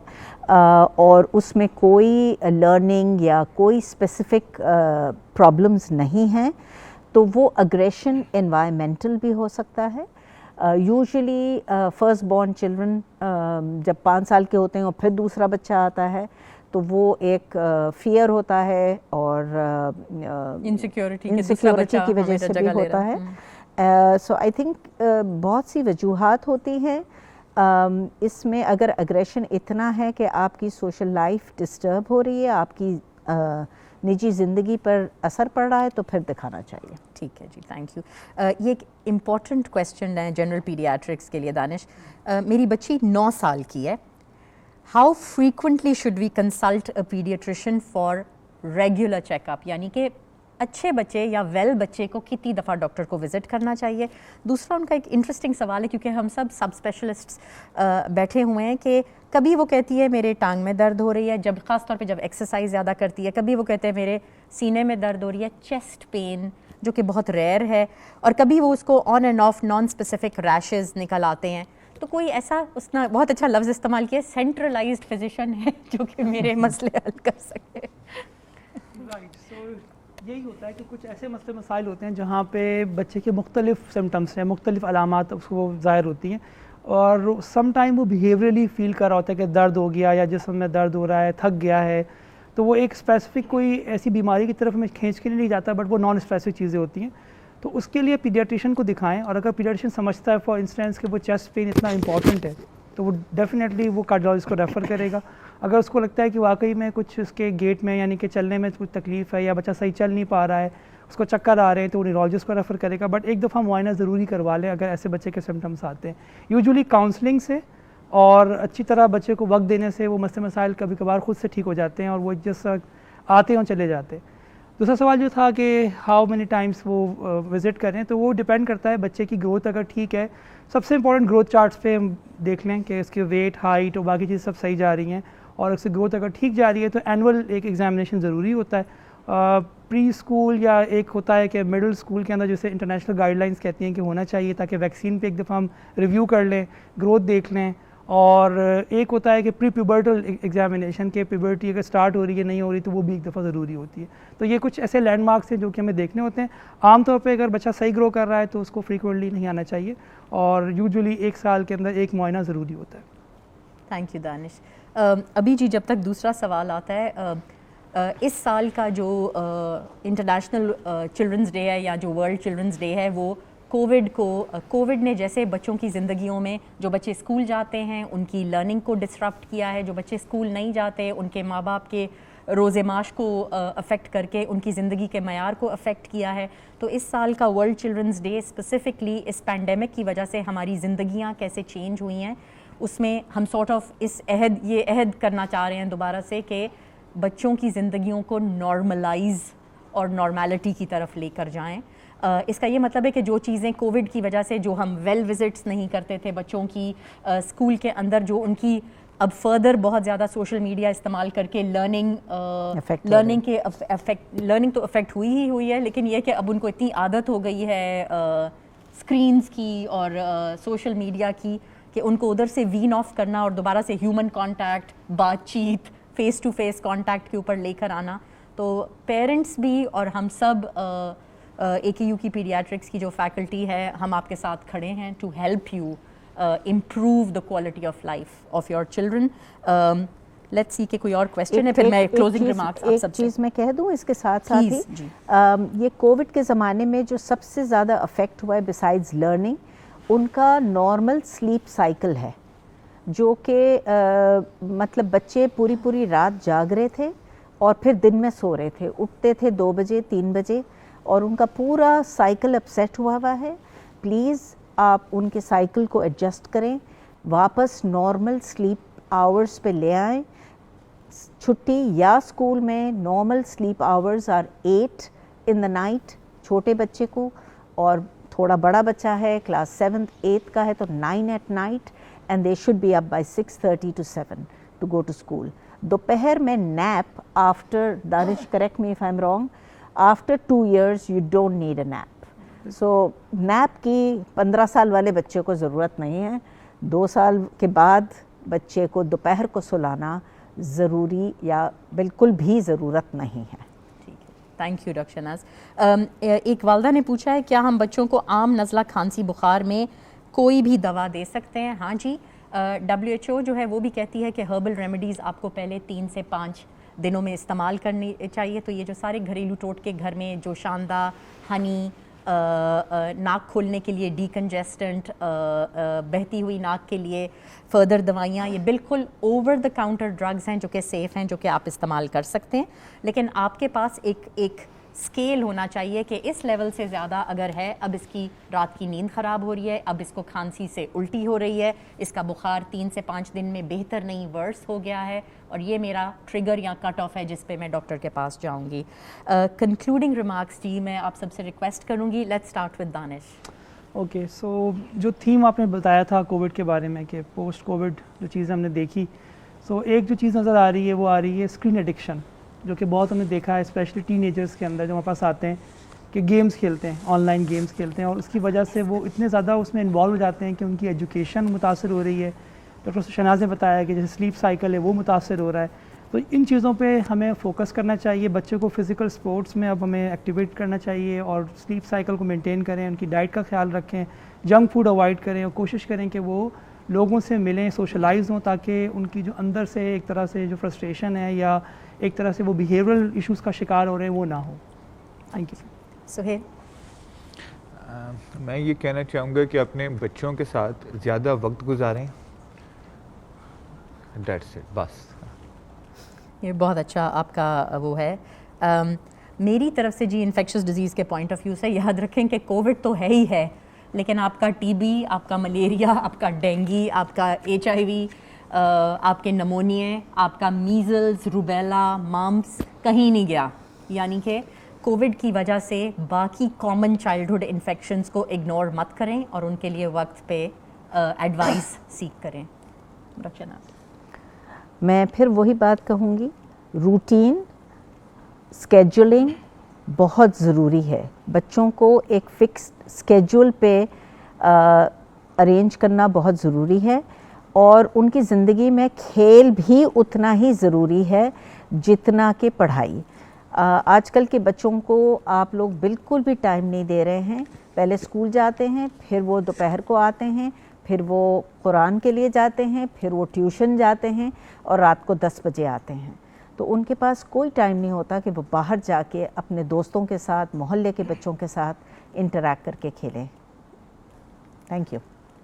और उसमें कोई लर्निंग या कोई स्पेसिफिक प्रॉब्लम्स नहीं हैं, तो वो अग्रेशन एनवायरमेंटल भी हो सकता है। यूजुअली फर्स्ट बॉर्न चिल्ड्रन जब 5 साल के होते हैं और फिर दूसरा बच्चा आता है तो वो एक फियर होता है और इनसिक्योरिटी की वजह से भी होता है। सो आई थिंक बहुत सी वजूहात होती हैं। इसमें अगर अग्रेशन इतना है कि आपकी सोशल लाइफ डिस्टर्ब हो रही है, आपकी निजी ज़िंदगी पर असर पड़ रहा है, तो फिर दिखाना चाहिए। ठीक है जी, थैंक यू। ये एक इम्पॉर्टेंट क्वेश्चन है जनरल पीडियाट्रिक्स के लिए दानिश। मेरी बच्ची 9 साल की है। How frequently should we consult a paediatrician for regular checkup? यानी कि अच्छे बच्चे या वेल बच्चे को कितनी दफ़ा डॉक्टर को विज़िट करना चाहिए? दूसरा उनका एक इंटरेस्टिंग सवाल है, क्योंकि हम सब स्पेशलिस्ट्स बैठे हुए हैं, कि कभी वो कहती है मेरे टांग में दर्द हो रही है, जब ख़ास तौर पे जब एक्सरसाइज ज़्यादा करती है, कभी वो कहते हैं मेरे सीने में दर्द हो रही है, चेस्ट पेन जो कि बहुत रेयर है, और कभी वो उसको on end of non specific rashes निकल आते हैं। तो कोई ऐसा, उसने बहुत अच्छा लफ्ज़ इस्तेमाल किया, सेंट्रलाइज्ड फिजिशियन है जो कि मेरे मसले हल कर सके। यही होता है कि कुछ ऐसे मसले मसाइल होते हैं जहाँ पे बच्चे के मुख्तलिफ सिम्टम्स हैं, मुख्तलिफ अलामात उसको ज़ाहिर होती हैं, और सम टाइम वो बिहेवियरली फ़ील कर रहा होता है कि दर्द हो गया या जिस्म में दर्द हो रहा है, थक गया है, तो वो एक स्पेसिफिक कोई ऐसी बीमारी की तरफ में खींच के नहीं जाता, बट वो नॉन स्पेसिफिक चीज़ें होती हैं। तो उसके लिए पीडियाट्रिशियन को दिखाएं, और अगर पीडियाट्रिशियन समझता है फॉर इंस्टेंस कि वो चेस्ट पेन इतना इंपॉर्टेंट है, तो वो डेफिनेटली वो कार्डियोलॉजिस्ट को रेफ़र करेगा। अगर उसको लगता है कि वाकई में कुछ उसके गेट में यानी कि चलने में कुछ तकलीफ़ है या बच्चा सही चल नहीं पा रहा है, उसको चक्कर आ रहे हैं, तो वो न्यूरोलॉजिस्ट को रेफ़र करेगा। बट एक दफ़ा मुआयना ज़रूरी करवा लें अगर ऐसे बच्चे के सिम्टम्स आते हैं। यूजुअली काउंसलिंग से और अच्छी तरह बच्चे को वक्त देने से वो मसले मसाइल कभी कभार खुद से ठीक हो जाते हैं और वो जिस आते हैं और चले जाते हैं। दूसरा सवाल जो था कि हाउ मेनी टाइम्स वो विज़िट करें, तो वो डिपेंड करता है बच्चे की ग्रोथ अगर ठीक है। सबसे इंपॉर्टेंट ग्रोथ चार्ट्स पे हम देख लें कि इसके वेट, हाइट और बाकी चीज़ सब सही जा रही हैं, और उसकी ग्रोथ अगर ठीक जा रही है तो एनुअल एक एग्जामिनेशन ज़रूरी होता है। प्री स्कूल या एक होता है कि मिडिल स्कूल के अंदर जैसे इंटरनेशनल गाइडलाइंस कहती हैं कि होना चाहिए, ताकि वैक्सीन पे एक दफ़ा हम रिव्यू कर लें, ग्रोथ देख लें। और एक होता है कि प्री प्यूबर्टल एग्जामिनेशन के प्यूबर्टी अगर स्टार्ट हो रही है नहीं हो रही, तो वो भी एक दफ़ा ज़रूरी होती है। तो ये कुछ ऐसे लैंडमार्क्स हैं जो कि हमें देखने होते हैं। आमतौर पे अगर बच्चा सही ग्रो कर रहा है तो उसको फ्रीक्वेंटली नहीं आना चाहिए, और यूजुअली 1 साल के अंदर एक मुआयना ज़रूरी होता है। Thank you Danish. अभी जी जब तक दूसरा सवाल आता है, इस साल का जो इंटरनेशनल चिल्ड्रंस डे है या जो वर्ल्ड चिल्ड्रंस डे है, वो कोविड ने जैसे बच्चों की ज़िंदगियों में, जो बच्चे स्कूल जाते हैं उनकी लर्निंग को डिसरप्ट किया है, जो बच्चे स्कूल नहीं जाते उनके माँ बाप के रोज़े माश को अफेक्ट करके उनकी ज़िंदगी के मयार को अफेक्ट किया है। तो इस साल का वर्ल्ड चिल्ड्रंस डे स्पेसिफ़िकली इस पैंडेमिक की वजह से हमारी ज़िंदगियाँ कैसे चेंज हुई हैं, उसमें हम सॉर्ट ऑफ ये अहद करना चाह रहे हैं दोबारा से कि बच्चों की ज़िंदगियों को नॉर्मलाइज और नॉर्मेलिटी की तरफ लेकर जाएं। इसका ये मतलब है कि जो चीज़ें कोविड की वजह से, जो हम वेल विजिट्स नहीं करते थे बच्चों की स्कूल के अंदर, जो उनकी अब फर्दर बहुत ज़्यादा सोशल मीडिया इस्तेमाल करके लर्निंग तो अफेक्ट हुई ही हुई है, लेकिन यह कि अब उनको इतनी आदत हो गई है स्क्रीन्स की और सोशल मीडिया की कि उनको उधर से वीन ऑफ करना और दोबारा से ह्यूमन कांटेक्ट, बातचीत, फेस टू फेस कांटेक्ट के ऊपर लेकर आना। तो पेरेंट्स भी और हम सब AKU की पीडियाट्रिक्स की जो फैकल्टी है, हम आपके साथ खड़े हैं to help you improve the quality of life of your children. Let's see कि कोई और क्वेश्चन है, फिर मैं क्लोजिंग रिमार्क्स आप एक सबसे चीज़ मैं कह दूं इसके साथ साथ ही, Please, जी। ये कोविड के ज़माने में जो सबसे ज़्यादा अफेक्ट हुआ है बिसाइड्स लर्निंग, उनका नॉर्मल स्लीप साइकिल है, जो कि मतलब बच्चे पूरी पूरी रात जाग रहे थे और फिर दिन में सो रहे थे, उठते थे 2 बजे 3 बजे, और उनका पूरा साइकिल अपसेट हुआ है। प्लीज़ आप उनके साइकिल को एडजस्ट करें, वापस नॉर्मल स्लीप आवर्स पे ले आएं। छुट्टी या स्कूल में normal sleep hours are 8 in the night छोटे बच्चे को, और थोड़ा बड़ा बच्चा है क्लास 7th 8th का है तो 9 at night, and they should be up by 6:30 to 7 to go to school. दोपहर में nap after, Danish correct me if I am wrong, after 2 years you don't need a nap. So nap की 15 साल वाले बच्चे को ज़रूरत नहीं है, 2 साल के बाद बच्चे को दोपहर को सुलाना ज़रूरी या बिल्कुल भी ज़रूरत नहीं है। Thank you doctor Shahnaz. एक वालदा ने पूछा है, क्या हम बच्चों को आम नज़ला खांसी बुखार में कोई भी दवा दे सकते हैं? हाँ जी, WHO जो है वो भी कहती है कि हर्बल रेमेडीज़ आपको पहले 3 से 5 दिनों में इस्तेमाल करनी चाहिए। तो ये जो सारे घरेलू टोटके घर में, जो शांदा, हनी, नाक खोलने के लिए डीकंजेस्टेंट, बहती हुई नाक के लिए फर्दर दवाइयाँ, ये बिल्कुल ओवर द काउंटर ड्रग्स हैं जो कि सेफ़ हैं, जो कि आप इस्तेमाल कर सकते हैं। लेकिन आपके पास एक स्केल होना चाहिए कि इस लेवल से ज़्यादा अगर है, अब इसकी रात की नींद ख़राब हो रही है, अब इसको खांसी से उल्टी हो रही है, इसका बुखार 3 से 5 दिन में बेहतर नहीं वर्स हो गया है, और ये मेरा ट्रिगर या कट ऑफ है जिस पे मैं डॉक्टर के पास जाऊंगी। कंक्लूडिंग रिमार्क्स जी मैं आप सबसे रिक्वेस्ट करूंगी। Let's start with Danish. Okay, so जो थीम आपने बताया था कोविड के बारे में कि पोस्ट कोविड जो चीज़ हमने देखी, सो एक जो चीज़ नज़र आ रही है वो आ रही है स्क्रीन एडिक्शन, जो कि बहुत हमने देखा है स्पेशली टीनेजर्स के अंदर जो हमारे पास आते हैं कि गेम्स खेलते हैं, ऑनलाइन गेम्स खेलते हैं, और उसकी वजह से वो इतने ज़्यादा उसमें इन्वॉल्व हो जाते हैं कि उनकी एजुकेशन मुतासर हो रही है। डॉक्टर शहनाज ने बताया कि जैसे स्लीप साइकिल है वो मुतासर हो रहा है। तो इन चीज़ों पे हमें फोकस करना चाहिए, बच्चों को फिज़िकल स्पोर्ट्स में अब हमें एक्टिवेट करना चाहिए, और स्लीप साइकिल को मेंटेन करें, उनकी डाइट का ख्याल रखें, जंक फूड अवॉइड करें, और कोशिश करें कि वो लोगों से मिलें, सोशलाइज हों, ताकि उनकी जो अंदर से एक तरह से जो फ्रस्ट्रेशन है या एक तरह से वो बिहेवियरल इश्यूज़ का शिकार हो रहे हैं वो ना हो। Thank you. सुहेल। मैं ये कहना चाहूँगा कि अपने बच्चों के साथ ज़्यादा वक्त गुजारें, दैट्स इट, बस। ये बहुत अच्छा आपका वो है। मेरी तरफ से जी इन्फेक्शस डिजीज़ के पॉइंट ऑफ व्यू से याद रखें कि कोविड तो है ही है, लेकिन आपका TB, आपका मलेरिया, आपका डेंगी, आपका HIV, आपके नमोनिया, आपका मीज़ल्स, रूबेला, मम्प्स कहीं नहीं गया। यानी कि कोविड की वजह से बाकी कॉमन चाइल्डहुड इन्फेक्शंस को इग्नोर मत करें और उनके लिए वक्त पे एडवाइस सीख करें। रचना। मैं फिर वही बात कहूँगी, रूटीन स्केड्यूलिंग बहुत ज़रूरी है। बच्चों को एक फ़िक्स स्केड्यूल पे अरेंज करना बहुत ज़रूरी है, और उनकी ज़िंदगी में खेल भी उतना ही ज़रूरी है जितना कि पढ़ाई। आजकल के बच्चों को आप लोग बिल्कुल भी टाइम नहीं दे रहे हैं। पहले स्कूल जाते हैं, फिर वो दोपहर को आते हैं, फिर वो कुरान के लिए जाते हैं, फिर वो ट्यूशन जाते हैं, और रात को 10 बजे आते हैं। तो उनके पास कोई टाइम नहीं होता कि वो बाहर जाके अपने दोस्तों के साथ, मोहल्ले के बच्चों के साथ इंटरैक्ट करके खेलें। Thank you.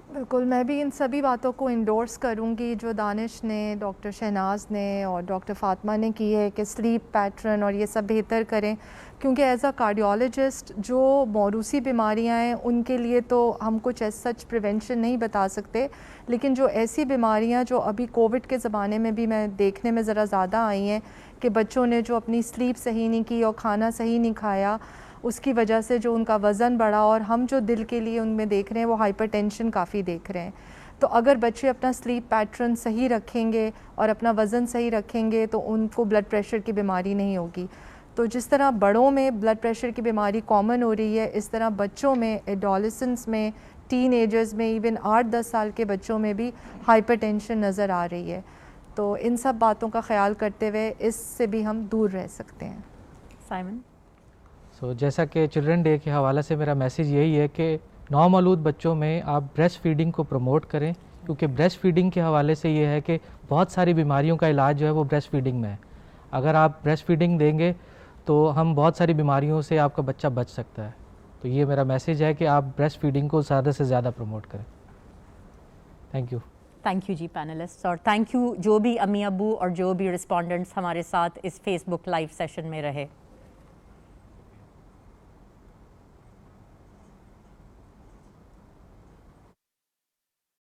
बिल्कुल, मैं भी इन सभी बातों को इंडोर्स करूंगी जो दानिश ने, डॉक्टर शहनाज ने और डॉक्टर फातिमा ने की है कि स्लीप पैटर्न और ये सब बेहतर करें, क्योंकि एज अ कार्डियोलॉजिस्ट जो मौरूसी बीमारियां हैं उनके लिए तो हम कुछ एज सच प्रिवेंशन नहीं बता सकते, लेकिन जो ऐसी बीमारियां जो अभी कोविड के ज़माने में भी मैं देखने में ज़रा ज़्यादा आई हैं कि बच्चों ने जो अपनी स्लीप सही नहीं की और खाना सही नहीं खाया, उसकी वजह से जो उनका वज़न बढ़ा, और हम जो दिल के लिए उनमें देख रहे हैं वो हाइपरटेंशन काफ़ी देख रहे हैं। तो अगर बच्चे अपना स्लीप पैटर्न सही रखेंगे और अपना वज़न सही रखेंगे तो उनको ब्लड प्रेशर की बीमारी नहीं होगी। तो जिस तरह बड़ों में ब्लड प्रेशर की बीमारी कॉमन हो रही है, इस तरह बच्चों में, एडोलेसेंस में, टीन एजर्स में, इवन 8-10 साल के बच्चों में भी हाइपरटेंशन नज़र आ रही है। तो इन सब बातों का ख्याल करते हुए इससे भी हम दूर रह सकते हैं। साइमन। सो जैसा कि चिल्ड्रन डे के हवाले से मेरा मैसेज यही है कि नौमौलूद बच्चों में आप ब्रेस्ट फीडिंग को प्रमोट करें, क्योंकि ब्रेस्ट फीडिंग के हवाले से ये है कि बहुत सारी बीमारियों का इलाज जो है वो ब्रेस्ट फीडिंग में है। अगर आप ब्रेस्ट फीडिंग देंगे तो हम बहुत सारी बीमारियों से आपका बच्चा बच सकता है। तो ये मेरा मैसेज है कि आप ब्रेस्ट फीडिंग को ज़्यादा से ज़्यादा प्रमोट करें। थैंक यू जी पैनलिस्ट, और थैंक यू जो भी अम्मी अबू और जो भी रिस्पोंडेंट्स हमारे साथ इस फेसबुक लाइव सेशन में रहे।